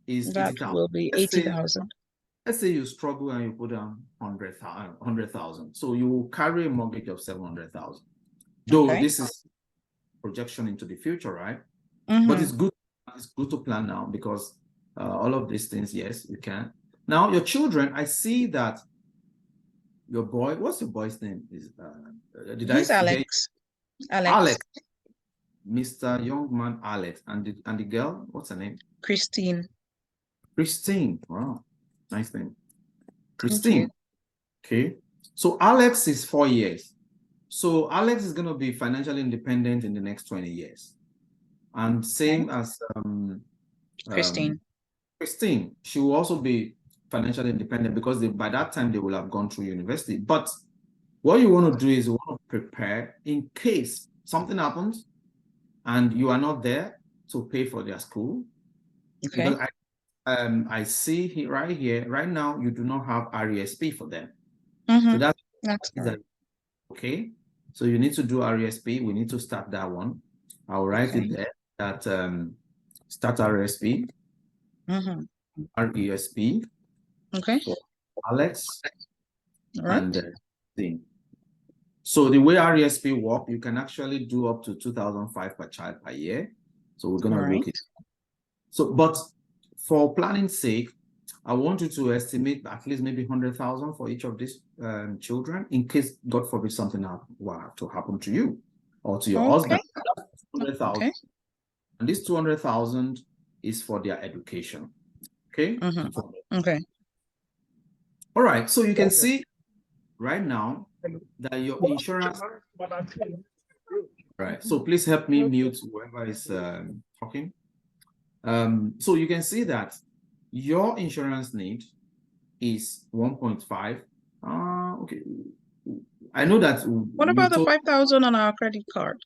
is That 80,000. will be 80,000. Let's say you struggle and you put down 100,000. So you will carry a mortgage of 700,000. Though Okay. this is projection into the future, right? Mhm. But it's good to plan now, because all of these things, yes, you can. Now, your children, I see that your boy, what's your boy's name? He's Alex. Alex, Mr. Young Man Alex, and the girl, what's her name? Christine. Christine. Wow, nice name. Thank Christine. you. Okay. So Alex is 4 years. So Alex is going to be financially independent in the next 20 years. And same as Christine. Christine, she will also be financially independent, because by that time they will have gone through university. But what you want to do is you want to prepare in case something happens and you are not there to pay for their school. Okay. Because I see right now, you do not have RESP for them. So that's correct. okay. So you need to do RESP. We need to start that one. I'll write it there, that start RESP. RESP. Okay. For Alex. All right. And thing. So the way RESP work, you can actually do up to 2,005 per child per year. So we're gonna look at. So, but for planning sake, I want you to estimate at least maybe 100,000 for each of these children, in case, God forbid, something will have to happen to you or to your husband. 200,000. And this 200,000 is for their education. Okay. Okay. All right. So you can see right now that your insurance. Right. So please help me mute whoever is talking. So you can see that your insurance need is 1.5. Okay. I know that. What about the 5,000 on our credit card?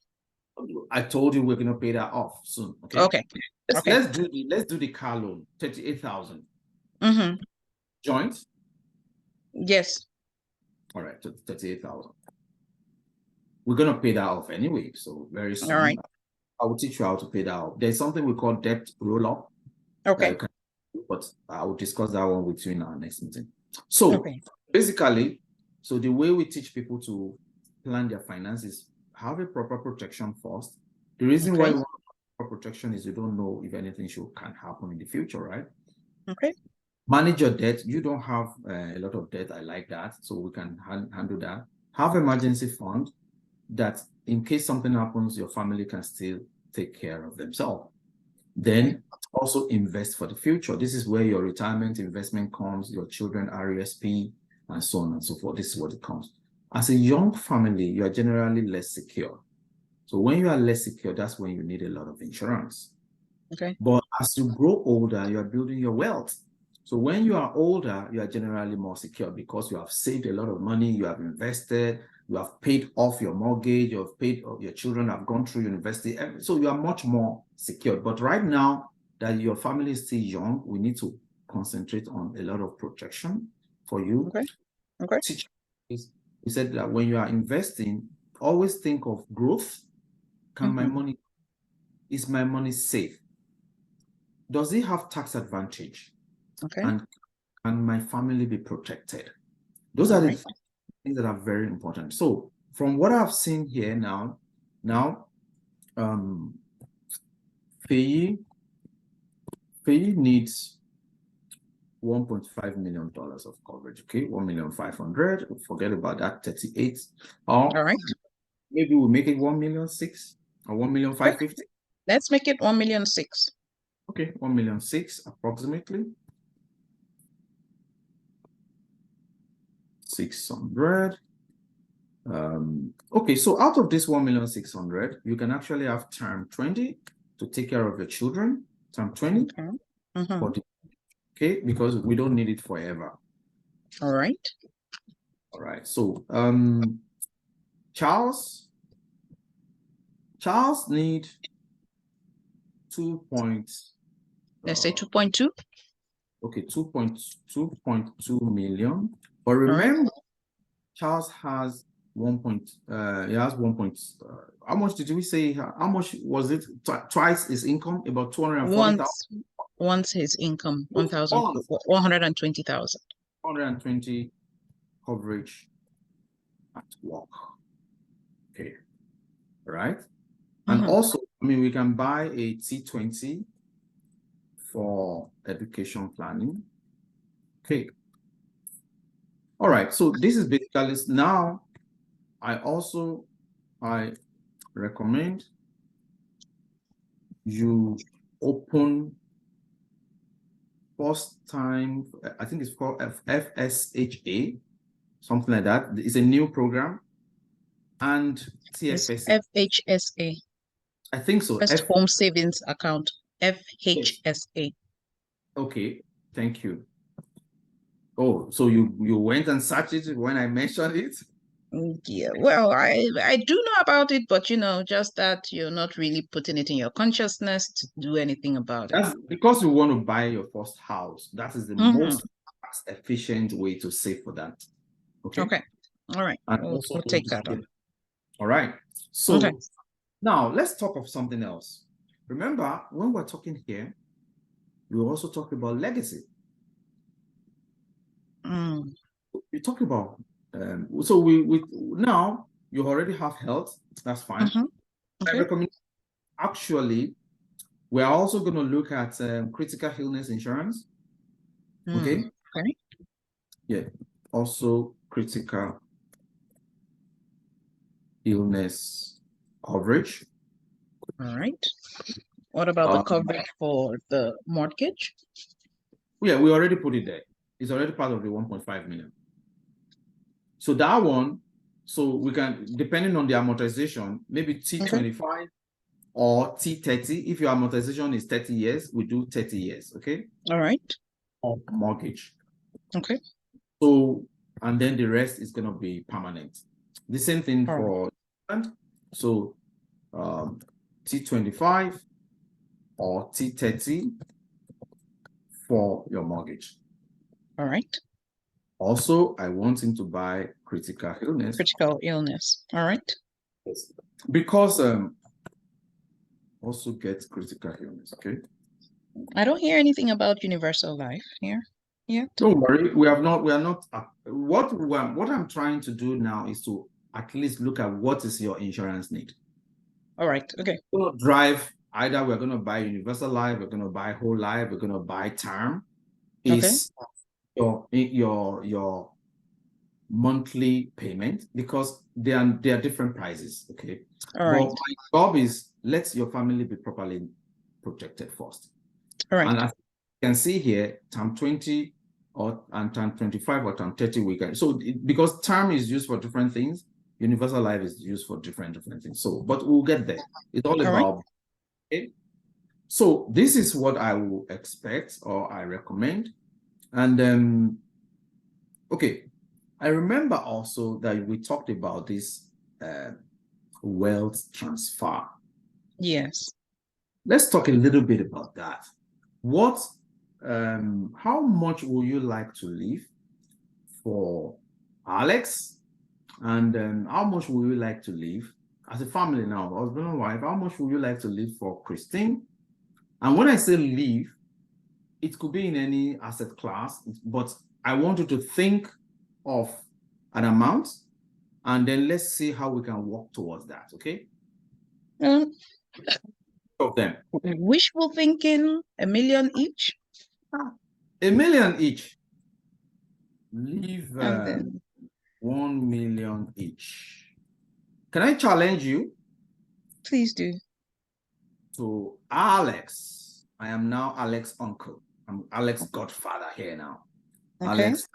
I told you we're going to pay that off soon. Okay. Okay. Let's do the car loan, 38,000. Joint. Yes. All right, 38,000. We're going to pay that off anyway, so very soon. All right. I will teach you how to pay that off. There's something we call debt roll-up. Okay. But I will discuss that one with you in our next meeting. So basically, so the way we teach people to plan their finances, have a proper protection first. The reason why you want proper protection is you don't know if anything can happen in the future, right? Okay. Manage your debt. You don't have a lot of debt. I like that. So we can handle that. Have emergency fund that in case something happens, your family can still take care of themselves. Then also invest for the future. This is where your retirement investment comes, your children RESP, and so on and so forth. This is what it comes. As a young family, you are generally less secure. So when you are less secure, that's when you need a lot of insurance. Okay. But as you grow older, you are building your wealth. So when you are older, you are generally more secure because you have saved a lot of money, you have invested, you have paid off your mortgage, you have paid off, your children have gone through university. So you are much more secure. But right now that your family is still young, we need to concentrate on a lot of protection for you. Okay. We said that when you are investing, always think of growth. Is my money safe? Does it have tax advantage? Okay. And and my family be protected? Those are the things that are very important. So from what I've seen here now, Faye needs $1.5 million of coverage. Okay, 1,500,000. Forget about that 38. All right. Maybe we'll make it 1,600,000 or 1,550,000. Let's make it 1,600,000. Okay, 1,600,000 approximately. 600. Okay, so out of this 1,600,000, you can actually have term 20 to take care of your children. Term 20. Okay. Okay, because we don't need it forever. All right. All right. So Charles need 2. Let's say 2.2. Okay, 2.2 million. But remember, Charles has 1. He has 1. How much did we say? How much was it? Twice his income, about 240,000. Once his income, 120,000. 120 coverage at work. Okay, right. And also, I mean, we can buy a T20 for education planning. Okay. All right. So this is basically now. I recommend you open first time. I think it's called FSHA, something like that. It's a new program, and TFS. FHSA. I think so. First Home Savings Account. FHSA. Okay, thank you. Oh, so you went and searched it when I mentioned it? Yeah, well, I do know about it, but just that you're not really putting it in your consciousness to do anything about it. That's because you want to buy your first house. That is the most efficient way to save for that. Okay. Okay. All right. And We'll take that on. All right. So now let's talk of something else. Remember, when we're talking here, we also talk about legacy. We talk about so we now you already have health. That's fine. I recommend. Actually, we are also going to look at critical illness insurance. Okay. Yeah. Also critical illness coverage. All right. What about the coverage for the mortgage? Yeah, we already put it there. It's already part of the 1.5 million. So that one, so we can, depending on the amortization, maybe T25 or T30. If your amortization is 30 years, we do 30 years. Okay. All right. Or mortgage. Okay. So, and then the rest is going to be permanent. The same thing for, so T25 or T30 for your mortgage. All right. Also, I want him to buy critical illness. Critical illness. All right. Yes. Because also get critical illness. Okay. I don't hear anything about universal life here. Yeah. Don't worry. We are not. What I'm trying to do now is to at least look at what is your insurance need. All right. Okay. We're going to drive. Either we're going to buy universal life, we're going to buy whole life, we're going to buy term. Is your monthly payment, because they are different prices. Okay. All right. But my job is let your family be properly protected first. All right. And as you can see here, term 20 and term 25 or term 30 we can. So because term is used for different things, universal life is used for different things. So, but we'll get there. It's all about. Okay. So this is what I will expect or I recommend. And okay, I remember also that we talked about this wealth transfer. Yes. Let's talk a little bit about that. How much would you like to leave for Alex? And how much would you like to leave as a family now, husband and wife? How much would you like to leave for Christine? And when I say leave, it could be in any asset class, but I want you to think of an amount, and then let's see how we can work towards that, okay? Of them. Wishful thinking, $1 million each. $1 million each. Leave And then 1 million each. Can I challenge you? please do. So Alex, I am now Alex uncle. I'm Alex godfather here now. Okay. Alex,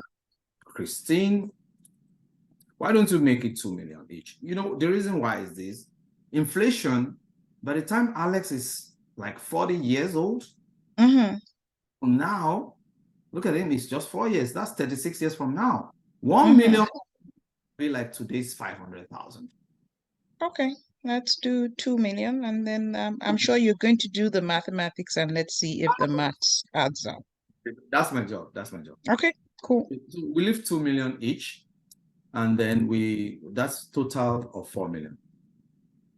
Christine, why don't you make it 2 million each? You know, the reason why is this. Inflation, by the time Alex is like 40 years old, now, look at him, it's just 4 years. That's 36 years from now. 1 million be like today's 500,000. Okay, let's do 2 million, and then I'm sure you're going to do the mathematics, and let's see if the maths adds up. That's my job. That's my job. Okay, cool. So we leave 2 million each, and then that's total of 4 million.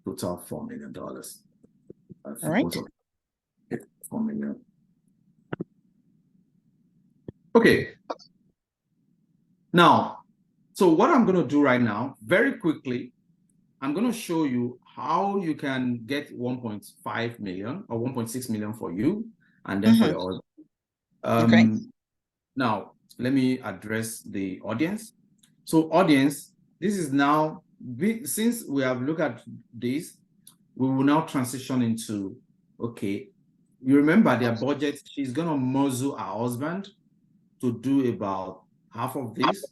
Total $4 million. All right. 4 million. Okay. Now, so what I'm going to do right now, very quickly, I'm going to show you how you can get 1.5 million or 1.6 million for you, and then for your Okay. Now, let me address the audience. So audience, this is now, since we have looked at this, we will now transition into, okay, you remember their budget, she's going to muzzle her husband to do about half of this,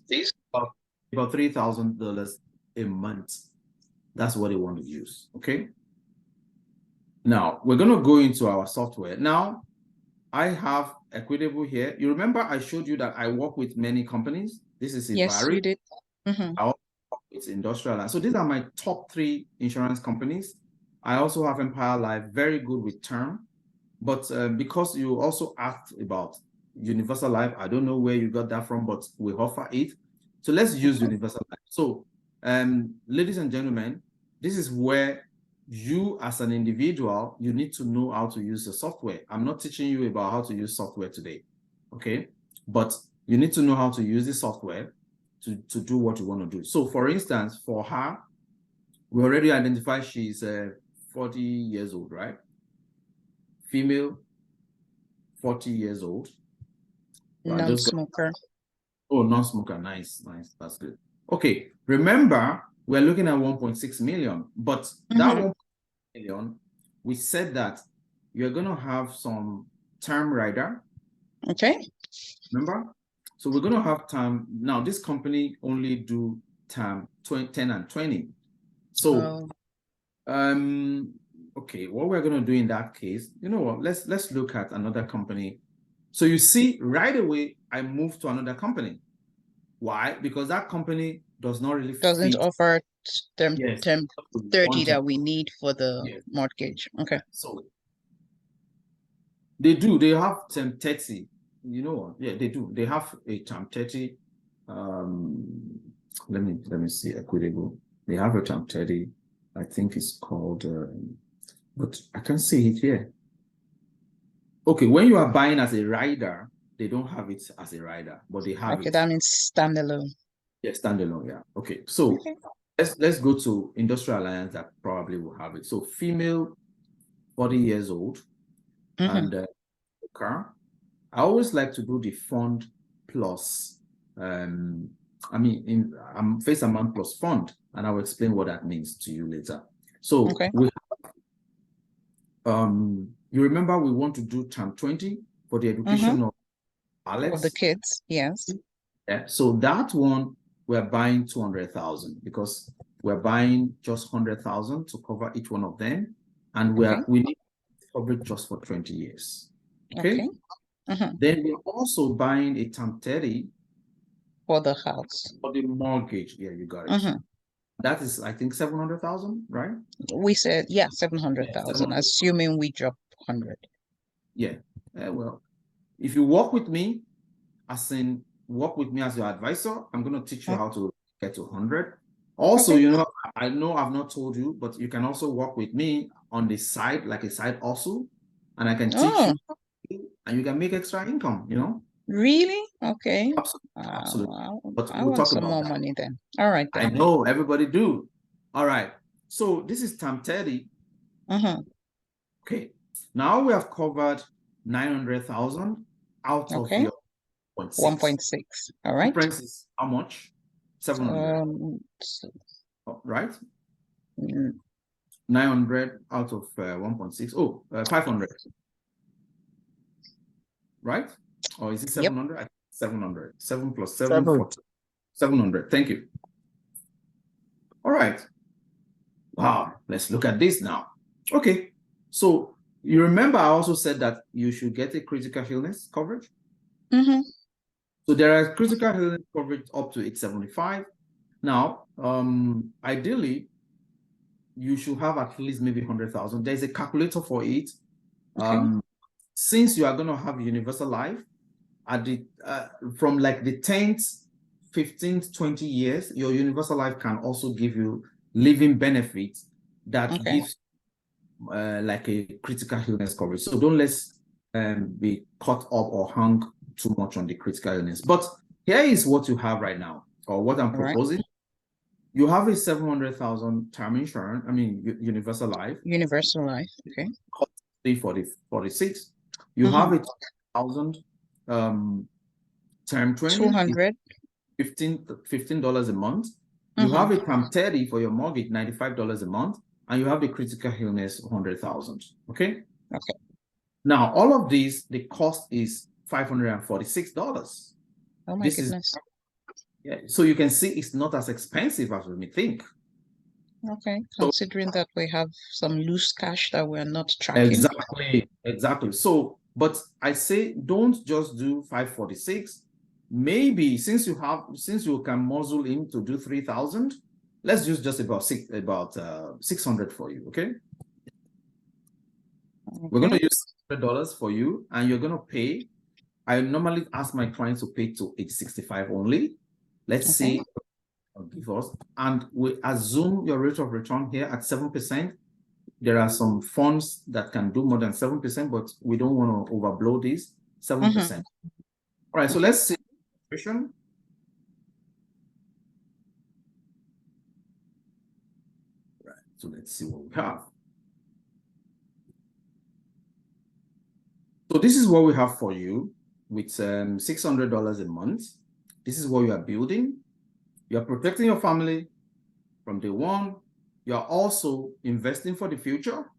about $3,000 a month. That's what they want to use, okay? Now, we're going to go into our software. Now, I have Equitable here. You remember I showed you that I work with many companies. This is Yes, you did. I also work with Industrial. So these are my top 3 insurance companies. I also have Empire Life, very good with term. But because you also asked about Universal Life, I don't know where you got that from, but we offer it. So let's use Universal Life. So ladies and gentlemen, this is where you as an individual, you need to know how to use the software. I'm not teaching you about how to use software today, okay? But you need to know how to use the software to do what you want to do. So for instance, for her, we already identified she's 40 years old, right? Female, 40 years old. So Non-smoker. Oh, non-smoker. Nice, nice. That's good. Okay, remember, we're looking at 1.6 million, but that 1 million, we said that you're going to have some term rider. Okay. Remember? So we're going to have term. Now, this company only do term 10 and 20. So, okay, what we're going to do in that case, you know what? Let's look at another company. So you see, right away, I moved to another company. Why? Because that company does not really doesn't offer term 30 that we need for the mortgage. Okay. So they do. They have term 30. You know what? Yeah, they do. They have a term 30. Let me see. Equitable. They have a term 30. I think it's called. But I can't see it here. Okay, when you are buying as a rider, they don't have it as a rider, but they have it. Okay, that means standalone. Yeah, standalone. Yeah. Okay. So let's go to Industrial Alliance that probably will have it. So female, 40 years old, and car. I always like to do the fund plus. I mean, I'm face amount plus fund, and I will explain what that means to you later. So we have, you remember we want to do term 20 for the education of Alex, of the kids. Yes. Yeah. So that one we're buying 200,000 because we're buying just 100,000 to cover each one of them, and we need coverage just for 20 years. Okay. Then we're also buying a term 30 for the house, for the mortgage. Yeah, you got it. That is, I think, 700,000, right? We said 700,000, assuming we drop 100. Yeah. Well, if you work with me, as in work with me as your advisor, I'm going to teach you how to get to 100. Also, you know, I know I've not told you, but you can also work with me on the side, like a side also, and I can teach you and you can make extra income, you know? Really? Okay. Absolutely. Absolutely. But I we'll want talk some about more that. money then. All right I then. know everybody do. All right. So this is term 30. Okay. Now we have covered 900,000 out of Okay. your 0.6. 1.6. All right. Difference is how much? 700. Right? Mm, 900 out of 1.6. Oh, 500. Right? Or is it 700? Yep. 700. 7 plus 7, 40. 700. Thank you. All right. Wow. Let's look at this now. Okay. So you remember I also said that you should get a critical illness coverage. So there are critical illness coverage up to 875. Now, ideally, you should have at least maybe 100,000. There's a calculator for it. Okay. Since you are going to have universal life at the from like the 10th, 15th, 20 years, your universal life can also give you living benefits that gives like a critical illness coverage. So don't let's be caught up or hung too much on the critical illness. But here is what you have right now, or what I'm proposing. Right. You have a 700,000 term insurance, I mean, universal life. Universal life, okay. 346. You have a 1,000 term 20. 200. $15 a month. You have a term 30 for your mortgage, $95 a month. And you have the critical illness, 100,000. Okay? Okay. Now, all of these, the cost is $546. Oh my goodness. Yeah, so you can see it's not as expensive as we may think. Okay, considering that we have some loose cash that we're not tracking. Exactly. So, but I say don't just do 546. Maybe since you can muzzle in to do 3,000, let's use just about 600 for you. Okay. We're going to use $100 for you, and you're going to pay. I normally ask my clients to pay to age 65 only. Let's see, give us, and we assume your rate of return here at 7%. There are some funds that can do more than 7%, but we don't want to overblow this 7%. All right, so let's see. Right, so let's see what we have. So this is what we have for you with $600 a month. This is what you are building. You are protecting your family from day one. You are also investing for the future.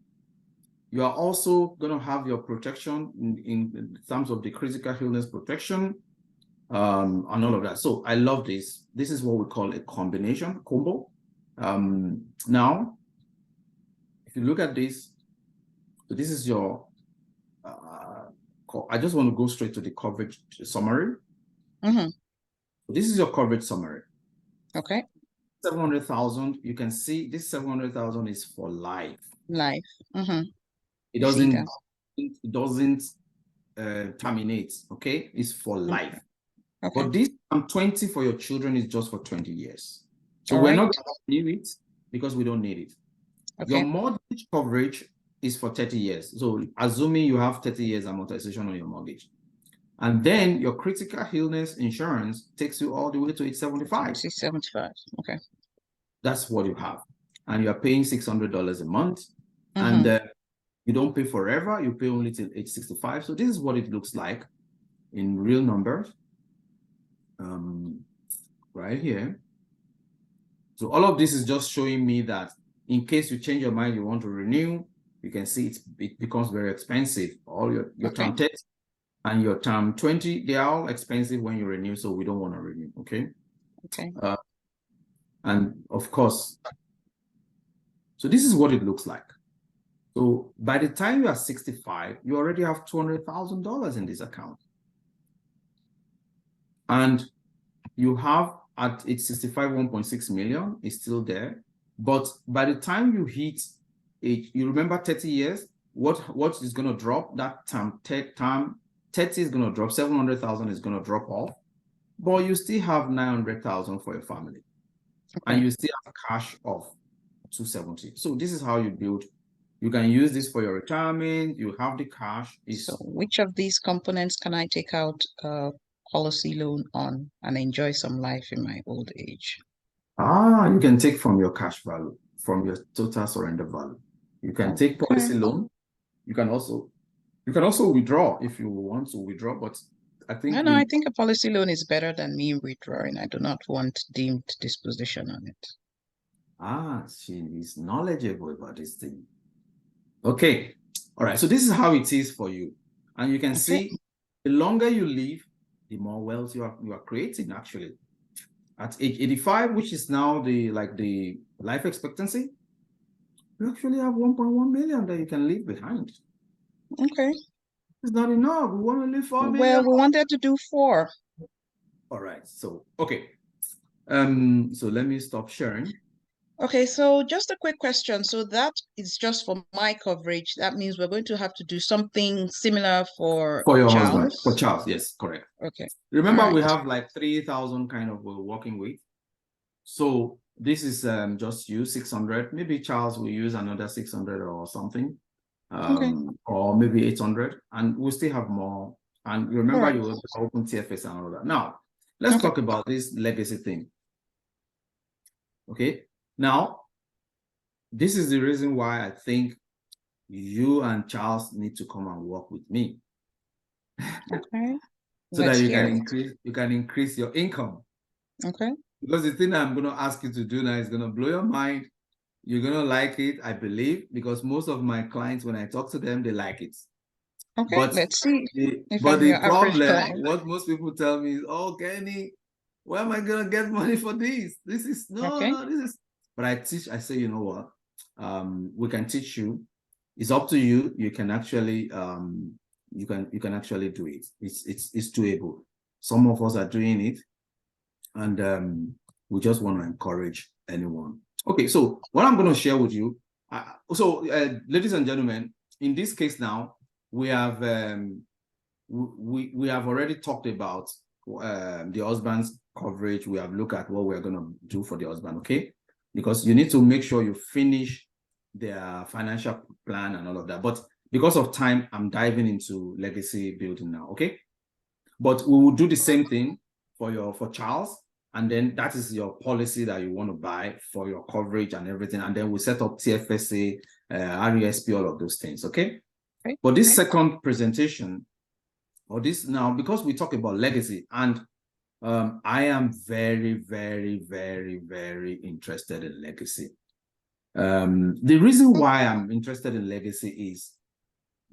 You are also going to have your protection in terms of the critical illness protection and all of that. So I love this. This is what we call a combination combo. Now, if you look at this, so this is your, I just want to go straight to the coverage summary. This is your coverage summary. Okay. 700,000. You can see this 700,000 is for life. Life. It doesn't. It doesn't terminate. Okay, it's for life. Okay. But this 20 for your children is just for 20 years. So we're not going to leave it because we don't need it. Okay. Your mortgage coverage is for 30 years. So assuming you have 30 years amortization on your mortgage. And then your critical illness insurance takes you all the way to age 75. 75. Okay. That's what you have. And you are paying $600 a month. And you don't pay forever. You pay only till age 65. So this is what it looks like in real numbers. Right here. So all of this is just showing me that in case you change your mind, you want to renew, you can see it becomes very expensive. All your term 10 and your term 20, they are all expensive when you renew, so we don't want to renew. Okay. Okay. And of course, so this is what it looks like. So by the time you are 65, you already have $200,000 in this account. And you have at age 65, 1.6 million is still there. But by the time you hit age, you remember 30 years, what is going to drop? That term 30 is going to drop, 700,000 is going to drop off. But you still have 900,000 for your family. Okay. And you still have cash of 270. So this is how you build You can use this for your retirement. You have the cash. So which of these components can I take out a policy loan on and enjoy some life in my old age? You can take from your cash value, from your total surrender value. You can take policy loan. You can also withdraw if you want to withdraw, but I think I think a policy loan is better than me withdrawing. I do not want deemed disposition on it. She is knowledgeable about this thing. Okay. All right. So this is how it is for you. And you can see the longer you live, the more wealth you are creating actually. At age 85, which is now the life expectancy, you actually have 1.1 million that you can leave behind. Okay. It's not enough. We want to leave 4 million. Well, we wanted to do 4. All right. So, okay. So let me stop sharing. Okay, so just a quick question. So that is just for my coverage. That means we're going to have to do something similar for your Charles. husband. For Charles, yes, correct. Okay. Remember, we have like 3,000 kind of working with. So this is just you 600. Maybe Charles will use another 600 or something, or maybe 800, and we'll still have more. And remember, you will open TFS and all that. Now, let's talk about this legacy thing. Okay. Now, this is the reason why I think you and Charles need to come and work with me. Okay. So that you can increase your income. Okay. Because the thing I'm going to ask you to do now is going to blow your mind. You're going to like it, I believe, because most of my clients, when I talk to them, they like it. Okay, but let's see. But the problem, what most people tell me is, oh, Kenny, where am I going to get money for this? This is, no, this is. But I say, you know what? We can teach you. It's up to you. You can actually, you can actually do it. It's doable. Some of us are doing it. And we just want to encourage anyone. Okay, so what I'm going to share with you. Ladies and gentlemen, in this case now, we have we have already talked about the husband's coverage. We have looked at what we're going to do for the husband. Okay, because you need to make sure you finish their financial plan and all of that. But because of time, I'm diving into legacy building now. Okay, but we will do the same thing for Charles. And then that is your policy that you want to buy for your coverage and everything. And then we set up TFSA, RESP, all of those things, okay? But this second presentation, or this now, because we talk about legacy, and I am very, very, very, very interested in legacy. The reason why I'm interested in legacy is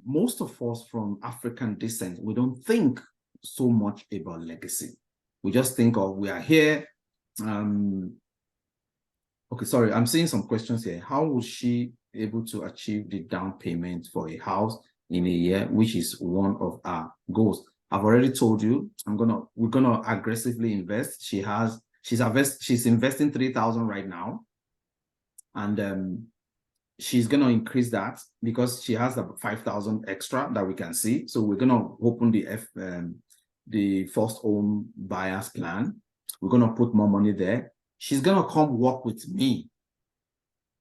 most of us from African descent, we don't think so much about legacy. We just think of, we are here. Okay, sorry, I'm seeing some questions here. How was she able to achieve the down payment for a house in a year, which is one of our goals? I've already told you, we're gonna aggressively invest. She's investing 3,000 right now, and she's gonna increase that because she has the 5,000 extra that we can see. So we're gonna open the first home buyers plan. We're going to put more money there. She's going to come work with me.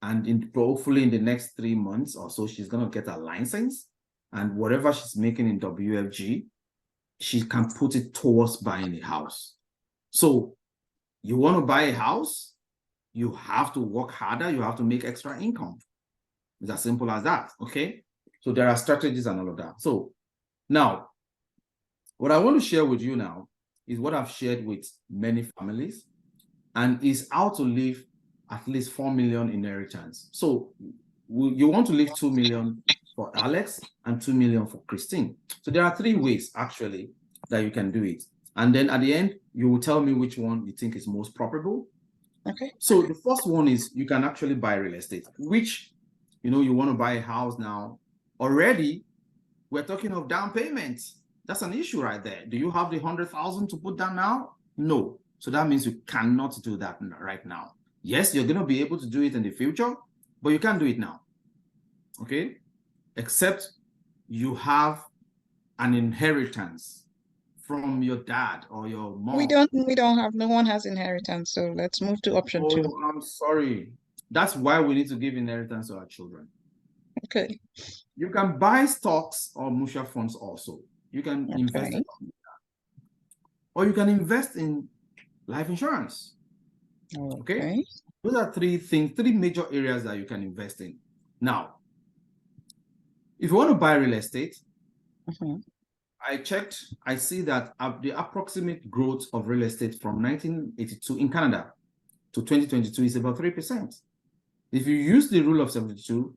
And hopefully in the next 3 months or so, she's going to get a license. And whatever she's making in WFG, she can put it towards buying a house. So you want to buy a house, you have to work harder. You have to make extra income. It's as simple as that, okay? So there are strategies and all of that. So now, what I want to share with you now is what I've shared with many families, and is how to leave at least 4 million inheritance. So you want to leave 2 million for Alex and 2 million for Christine. So there are 3 ways actually that you can do it. And then at the end, you will tell me which one you think is most probable. Okay. So the first one is you can actually buy real estate, which, you want to buy a house now. Already, we're talking of down payments. That's an issue right there. Do you have the 100,000 to put down now? No. So that means you cannot do that right now. Yes, you're going to be able to do it in the future, but you can't do it now. Okay? Except you have an inheritance from your dad or your mom. We don't have, no one has inheritance. So let's move to option 2. I'm sorry. That's why we need to give inheritance to our children. Okay. You can buy stocks or mutual funds also. You can invest in, or you can invest in life insurance. Okay. Those are three major areas that you can invest in. Now, if you want to buy real estate, I checked, I see that the approximate growth of real estate from 1982 in Canada to 2022 is about 3%. If you use the rule of 72,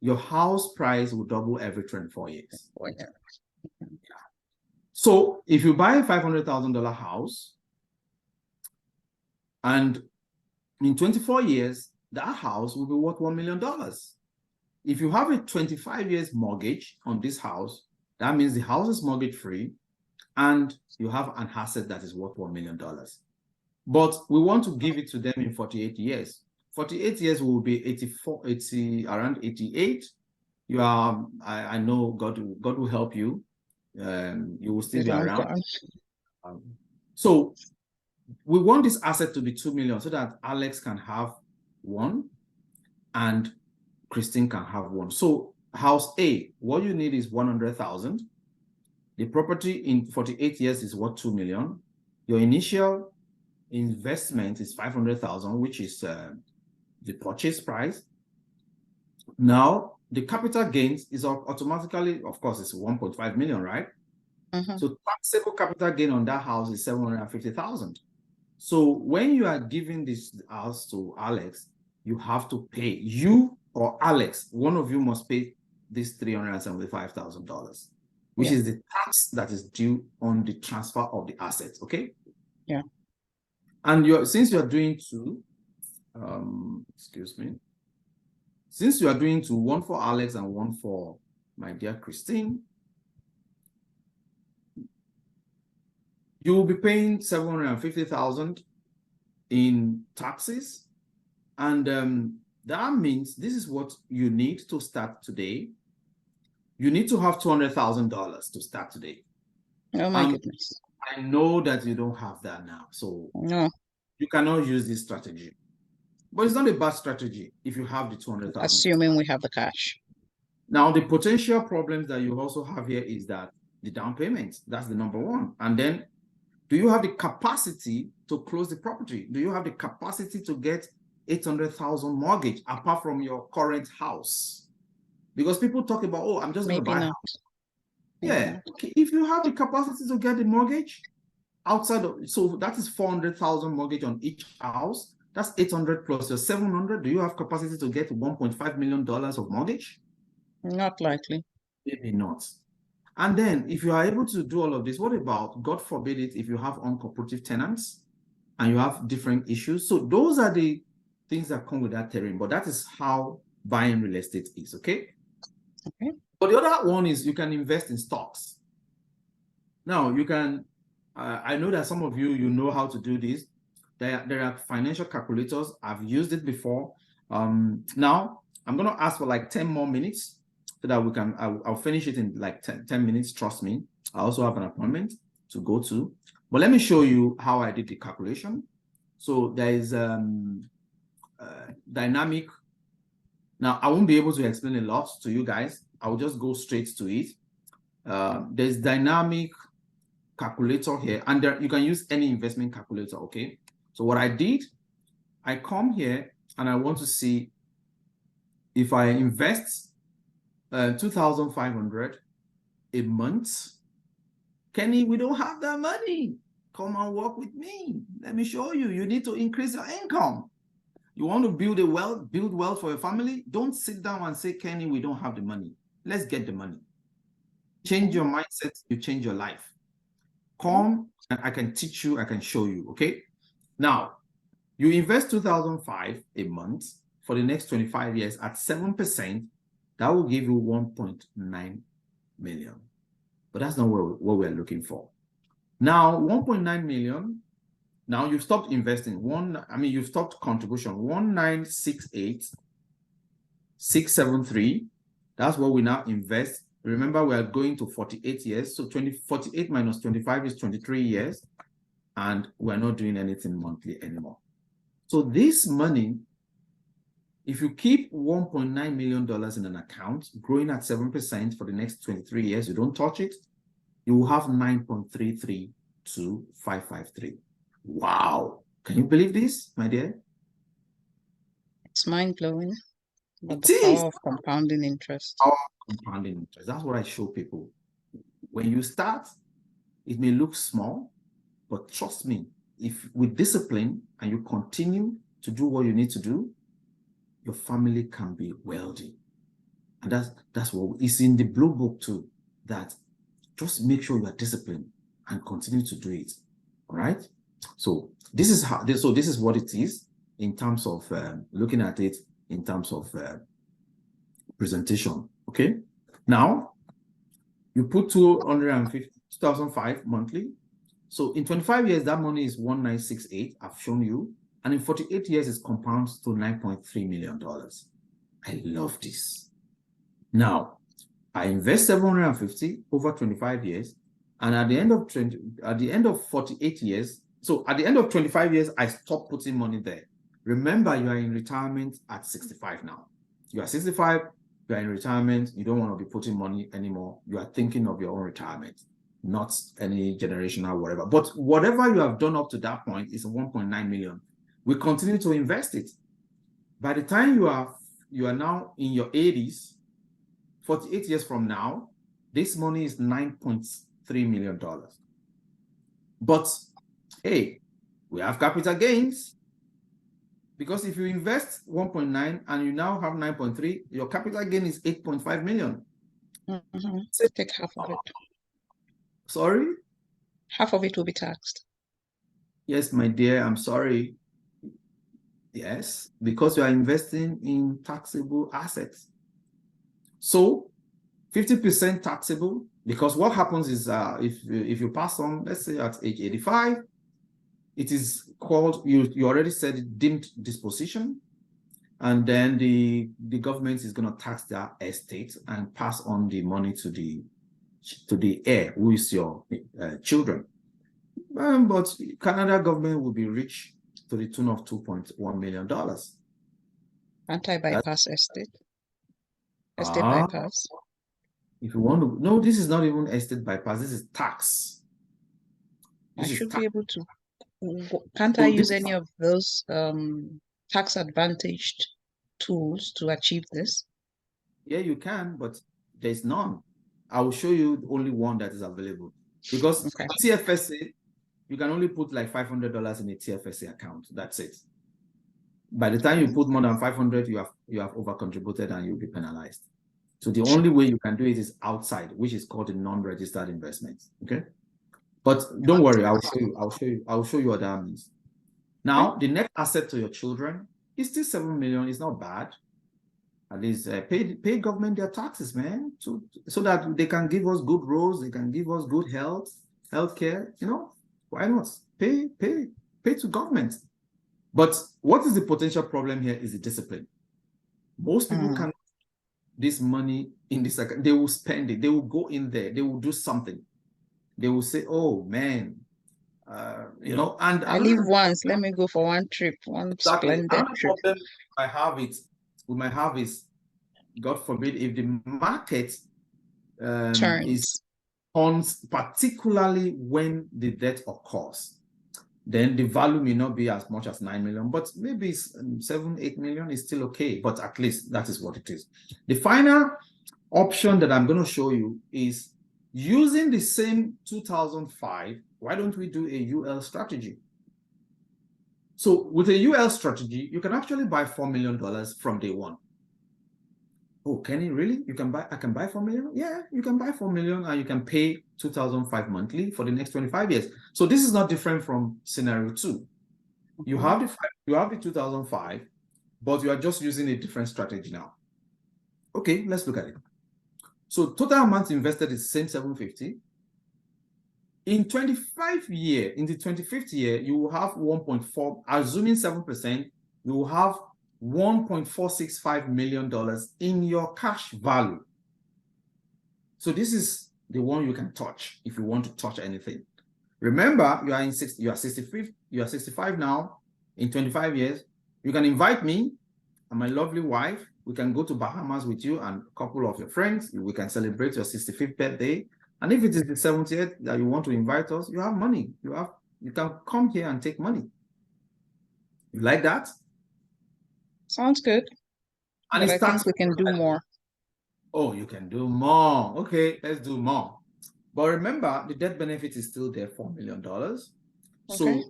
your house price will double every 24 years. So if you buy a $500,000 house, and in 24 years, that house will be worth $1 million. If you have a 25 years mortgage on this house, that means the house is mortgage free and you have an asset that is worth $1 million. But we want to give it to them in 48 years. 48 years will be around 88. You are, I know God will help you. You will still be around. So we want this asset to be 2 million so that Alex can have one and Christine can have one. So house A, what you need is 100,000. The property in 48 years is worth 2 million. Your initial investment is 500,000, which is the purchase price. Now the capital gains is automatically, of course, it's 1.5 million, right? So taxable capital gain on that house is 750,000. So when you are giving this house to Alex, you have to pay, you or Alex, one of you must pay this $375,000, which is the tax that is due on the transfer of the assets. Okay. Yeah. And since you are doing two, excuse me, since you are doing two, one for Alex and one for my dear Christine, you will be paying 750,000 in taxes. And that means this is what you need to start today. You need to have $200,000 to start today. Oh my goodness. I know that you don't have that now. So you cannot use this strategy. But it's not a bad strategy if you have the 200,000. Assuming we have the cash. Now, the potential problems that you also have here is that the down payment, that's the number one. And then, do you have the capacity to close the property? Do you have the capacity to get 800,000 mortgage apart from your current house? Because people talk about, oh, I'm just going to buy a house. Yeah, okay. If you have the capacity to get the mortgage outside of, so that is 400,000 mortgage on each house. That's 800 plus your 700. Do you have capacity to get $1.5 million of mortgage? Not likely. Maybe not. And then if you are able to do all of this, what about, God forbid it, if you have uncooperative tenants and you have different issues? So those are the things that come with that terrain, but that is how buying real estate is, okay? Okay. But the other one is you can invest in stocks. Now you can, I know that some of you know how to do this. There are financial calculators. I've used it before. Now I'm going to ask for like 10 more minutes so that we can, I'll finish it in like 10 minutes. Trust me. I also have an appointment to go to, but let me show you how I did the calculation. So there is dynamic. Now I won't be able to explain a lot to you guys. I'll just go straight to it. There's dynamic calculator here, and there, you can use any investment calculator, okay? So what I did, I come here and I want to see if I invest 2,500 a month. Kenny, we don't have that money. Come and work with me. Let me show you. You need to increase your income. You want to build wealth for your family? Don't sit down and say, Kenny, we don't have the money. Let's get the money. Change your mindset, you change your life. Come and I can teach you, I can show you, okay? Now, you invest 2,005 a month for the next 25 years at 7%, that will give you 1.9 million. But that's not what we're looking for. Now, 1.9 million, now you've stopped investing. You've stopped contribution. 1,968,673. That's what we now invest. Remember, we are going to 48 years. So 48 minus 25 is 23 years. And we're not doing anything monthly anymore. So this money If you keep $1.9 million in an account, growing at 7% for the next 23 years, you don't touch it, you will have 9.332,553. Wow. Can you believe this, my dear? It's mind-blowing. But It the is. power of compounding interest. Power of compounding interest. That's what I show people. When you start, it may look small, but trust me, if with discipline and you continue to do what you need to do, your family can be wealthy. And that's what is in the blue book too, that just make sure you are disciplined and continue to do it. All right. So this is how. So this is what it is in terms of looking at it in terms of presentation. Okay. Now you put 250,005 monthly. So in 25 years, that money is 1968. I've shown you, and in 48 years, it compounds to $9.3 million. I love this. Now, I invest 750 over 25 years, and at the end of 48 years, so at the end of 25 years, I stop putting money there. Remember, you are in retirement at 65 now. You are 65, you are in retirement, you don't want to be putting money anymore. You are thinking of your own retirement, not any generational whatever. But whatever you have done up to that point is 1.9 million. We continue to invest it. By the time you are now in your 80s, 48 years from now, this money is $9.3 million. But hey, we have capital gains, because if you invest 1.9 and you now have 9.3, your capital gain is 8.5 million. Take half of it. Sorry? Half of it will be taxed. Yes, my dear, I'm sorry. Yes, because you are investing in taxable assets. So 50% taxable, because what happens is if you pass on, let's say at age 85, it is called, you already said it, deemed disposition, and then the government is going to tax their estate and pass on the money to the heir, who is your children. But Canada government will be rich to the tune of $2.1 million. Anti-bypass estate. Estate bypass. If you want to, no, this is not even estate bypass. This is tax. I should be able to. Can't I use any of those tax advantaged tools to achieve this? Yeah, you can, but there's none. I will show you only one that is available, because TFSA, you can only put like $500 in a TFSA account. That's it. By the time you put more than 500, you have over contributed and you'll be penalized. So the only way you can do it is outside, which is called a non-registered investment. Okay. But don't worry, I'll show you what that means. Now, the net asset to your children is still 7 million. It's not bad. At least pay government their taxes, man, so that they can give us good roads, they can give us good healthcare. You know, why not? Pay to government. But what is the potential problem here is the discipline. Most people can this money in this account, they will spend it, they will go in there, they will do something. They will say, oh man, you know, and I live once, let me go for one trip, one splendid trip. Problem we might have is, God forbid, if the market turns, particularly when the debt occurs, then the value may not be as much as 9 million, but maybe 7-8 million is still okay. But at least that is what it is. The final option that I'm going to show you is using the same 2005. Why don't we do a UL strategy? So with a UL strategy, you can actually buy $4 million from day one. Oh, Kenny, really? I can buy 4 million? Yeah, you can buy 4 million and you can pay 2005 monthly for the next 25 years. So this is not different from scenario 2. You have the 2005, but you are just using a different strategy now. Okay, let's look at it. So total amount invested is the same 750. In 25 years, in the 25th year, you will have 1.4, assuming 7%, you will have $1.465 million in your cash value. So this is the one you can touch if you want to touch anything. Remember, you are 65 now. In 25 years, you can invite me and my lovely wife, we can go to Bahamas with you and a couple of your friends. We can celebrate your 65th birthday. And if it is the 70th that you want to invite us, you have money. You can come here and take money. You like that? Sounds good. And But it's I think we can do more. Oh, you can do more. Okay, let's do more. But remember, the death benefit is still there, $4 million. Okay. So,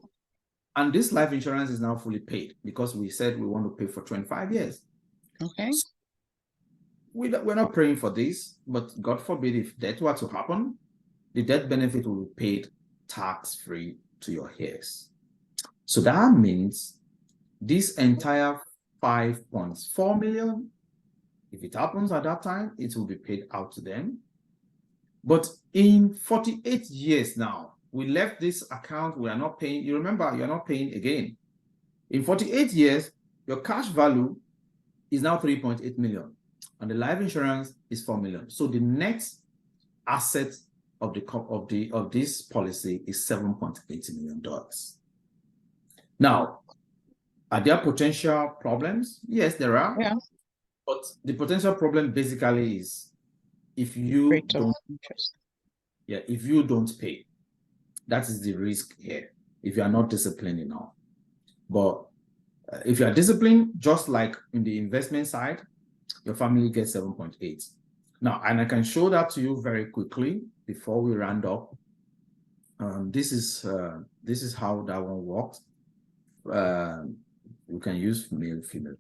and this life insurance is now fully paid because we said we want to pay for 25 years. Okay. So we're not praying for this, but God forbid if that were to happen, the death benefit will be paid tax-free to your heirs. So that means this entire 5.4 million, if it happens at that time, it will be paid out to them. But in 48 years now, we left this account, we are not paying. You remember, you're not paying again. In 48 years, your cash value is now 3.8 million, and the life insurance is 4 million. So the net asset of this policy is $7.8 million. Now, are there potential problems? Yes, there are. Yeah. But the potential problem basically is if you Rate of don't, interest. if you don't pay, that is the risk here. If you are not disciplined enough, but if you are disciplined, just like in the investment side, your family gets 7.8. Now, and I can show that to you very quickly before we round up. This is how that one works. You can use male, female.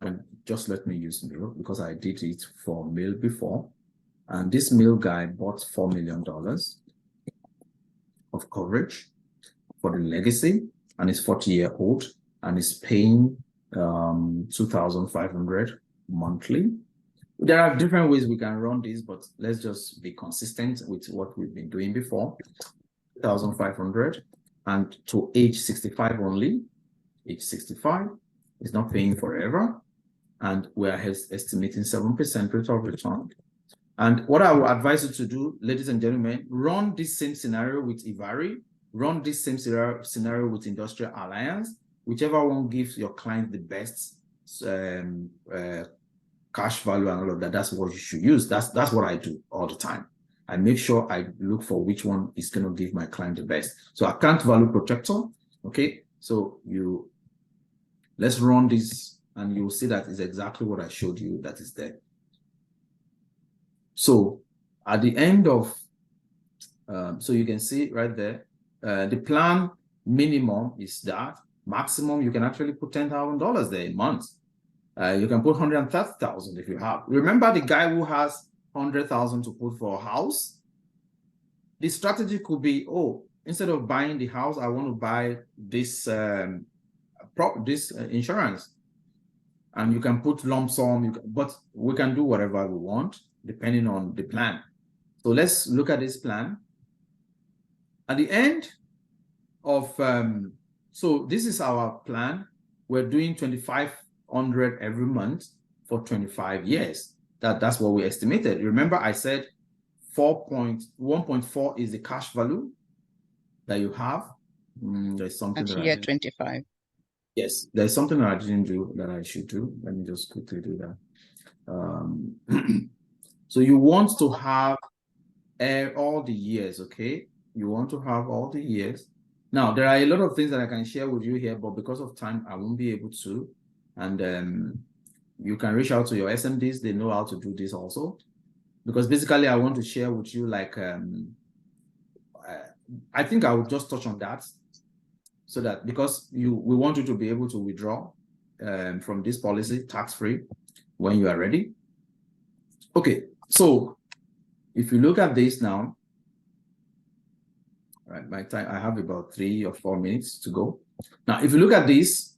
And just let me use male because I did it for male before. And this male guy bought $4 million of coverage for the legacy, and is 40-year-old and is paying $2,500 monthly. There are different ways we can run this, but let's just be consistent with what we've been doing before. $2,500 and to age 65 only. Age 65 is not paying forever, and we are estimating 7% rate of return. And what I would advise you to do, ladies and gentlemen, run this same scenario with Ivari, run this same scenario with Industrial Alliance, whichever one gives your client the best cash value and all of that. That's what you should use. That's what I do all the time. I make sure I look for which one is going to give my client the best. So account value protector. Okay, so let's run this, and you'll see that is exactly what I showed you that is there. So at the end of, so you can see right there, the plan minimum is that. Maximum, you can actually put $10,000 there a month. You can put 130,000 if you have. Remember the guy who has 100,000 to put for a house? The strategy could be, oh, instead of buying the house, I want to buy this insurance. And you can put lump sum, but we can do whatever we want depending on the plan. So let's look at this plan. At the end of, so this is our plan. We're doing $2,500 every month for 25 years. That's what we estimated. Remember, I said 1.4 is the cash value that you have. There's something At that year 25. Yes, there's something that I didn't do that I should do. Let me just quickly do that. So you want to have all the years, okay? You want to have all the years. Now, there are a lot of things that I can share with you here, but because of time, I won't be able to. And you can reach out to your SMDs. They know how to do this also. Because basically, I want to share with you, like, I think I will just touch on that. So that because we want you to be able to withdraw from this policy tax-free when you are ready. Okay, so if you look at this now, right, my time, I have about 3 or 4 minutes to go. Now, if you look at this,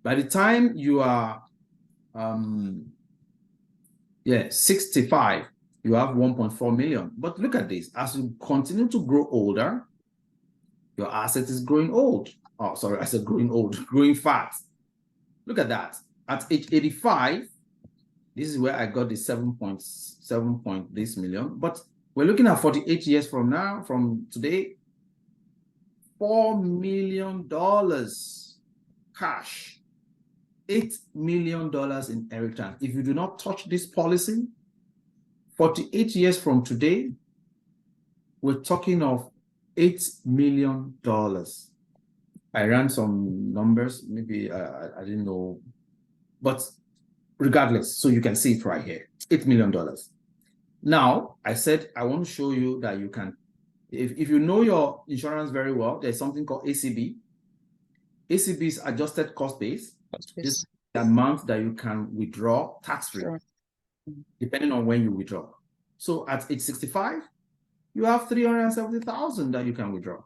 by the time you are 65, you have 1.4 million. But look at this, as you continue to grow older, your asset is growing old. Oh, sorry, I said growing old, growing fast. Look at that. At age 85, this is where I got the 7.7 this million. But we're looking at 48 years from now, from today, $4 million cash, $8 million in inheritance. If you do not touch this policy, 48 years from today, we're talking of $8 million. I ran some numbers, maybe I didn't know, but regardless, so you can see it right here, $8 million. Now, I said, I want to show you that you can, if you know your insurance very well, there's something called ACB. ACB is adjusted cost base. This is the amount that you can withdraw tax-free, Sure. depending on when you withdraw. So at age 65, you have 370,000 that you can withdraw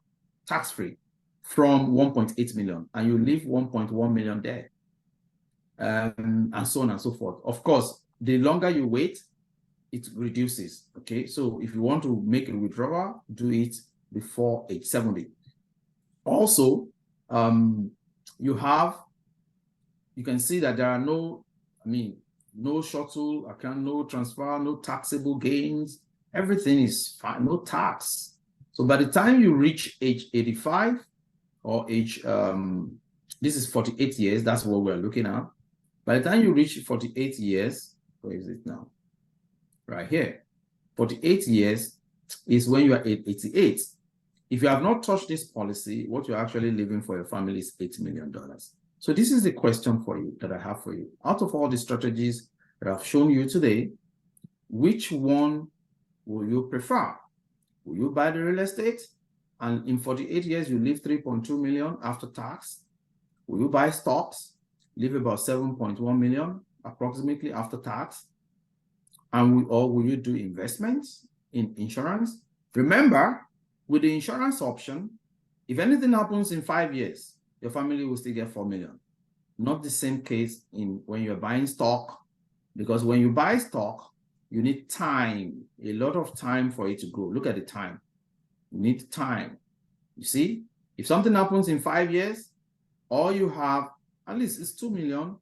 tax-free from 1.8 million, and you leave 1.1 million there, and so on and so forth. Of course, the longer you wait, it reduces. Okay, so if you want to make a withdrawal, do it before age 70. Also, you can see that there are no shuttle account, no transfer, no taxable gains. Everything is fine, no tax. So by the time you reach age 85 or age, this is 48 years, that's what we're looking at. By the time you reach 48 years, where is it now? Right here. 48 years is when you are 88. If you have not touched this policy, what you're actually leaving for your family is $8 million. So this is the question for you that I have for you. Out of all the strategies that I've shown you today, which one will you prefer? Will you buy the real estate and in 48 years you leave 3.2 million after tax? Will you buy stocks, leave about 7.1 million approximately after tax? Or will you do investments in insurance? Remember, with the insurance option, if anything happens in 5 years, your family will still get 4 million. Not the same case when you're buying stock, because when you buy stock, you need time, a lot of time for it to grow. Look at the time. You need time. You see, if something happens in 5 years, all you have, at least it's 2 million.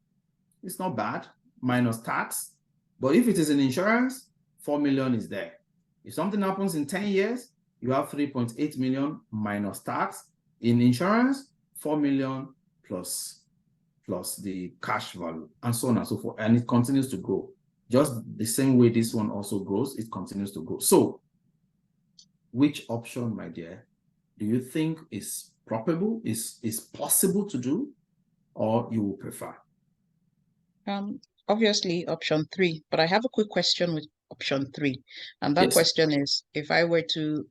It's not bad, minus tax. But if it is in insurance, 4 million is there. If something happens in 10 years, you have 3.8 million minus tax. In insurance, 4 million plus the cash value, and so on and so forth. And it continues to grow. Just the same way this one also grows, it continues to grow. So, which option, my dear, do you think is probable, is possible to do, or you will prefer? Obviously option 3, but I have a quick question with option 3. And that question is, if I were to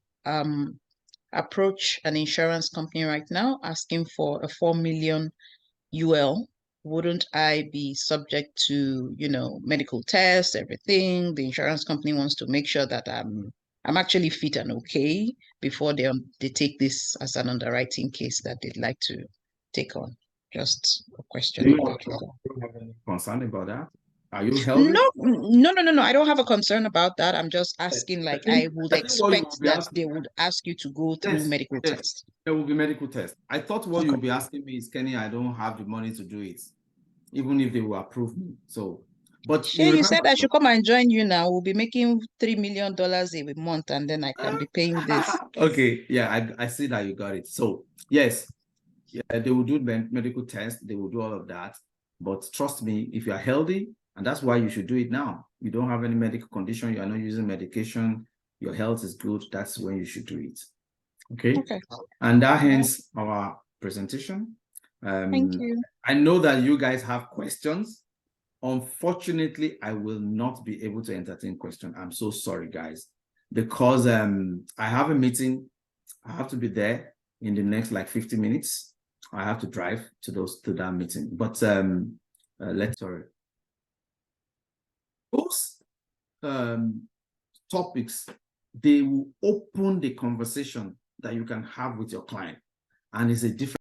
approach an insurance company right now asking for a 4 million UL, wouldn't I be subject to, medical tests, everything? The insurance company wants to make sure that I'm actually fit and okay before they take this as an underwriting case that they'd like to take on. Just a question. Do you have any concern about that? Are you healthy? No. I don't have a concern about that. I'm just asking, I would expect that they would ask you to go through medical tests. There will be medical tests. I thought what you'll be asking me is, Kenny, I don't have the money to do it, even if they will approve me. So, but you said I should come and join you now. We'll be making $3 million a month, and then I can be paying this. Okay, yeah, I see that you got it. So, yes, yeah, they will do medical tests. They will do all of that. But trust me, if you are healthy, and that's why you should do it now. You don't have any medical condition. You are not using medication. Your health is good. That's when you should do it. Okay. And that ends our presentation. Thank you. I know that you guys have questions. Unfortunately, I will not be able to entertain questions. I'm so sorry, guys, because I have a meeting. I have to be there in the next 50 minutes. I have to drive to that meeting. But those topics, they will open the conversation that you can have with your client, and it's a different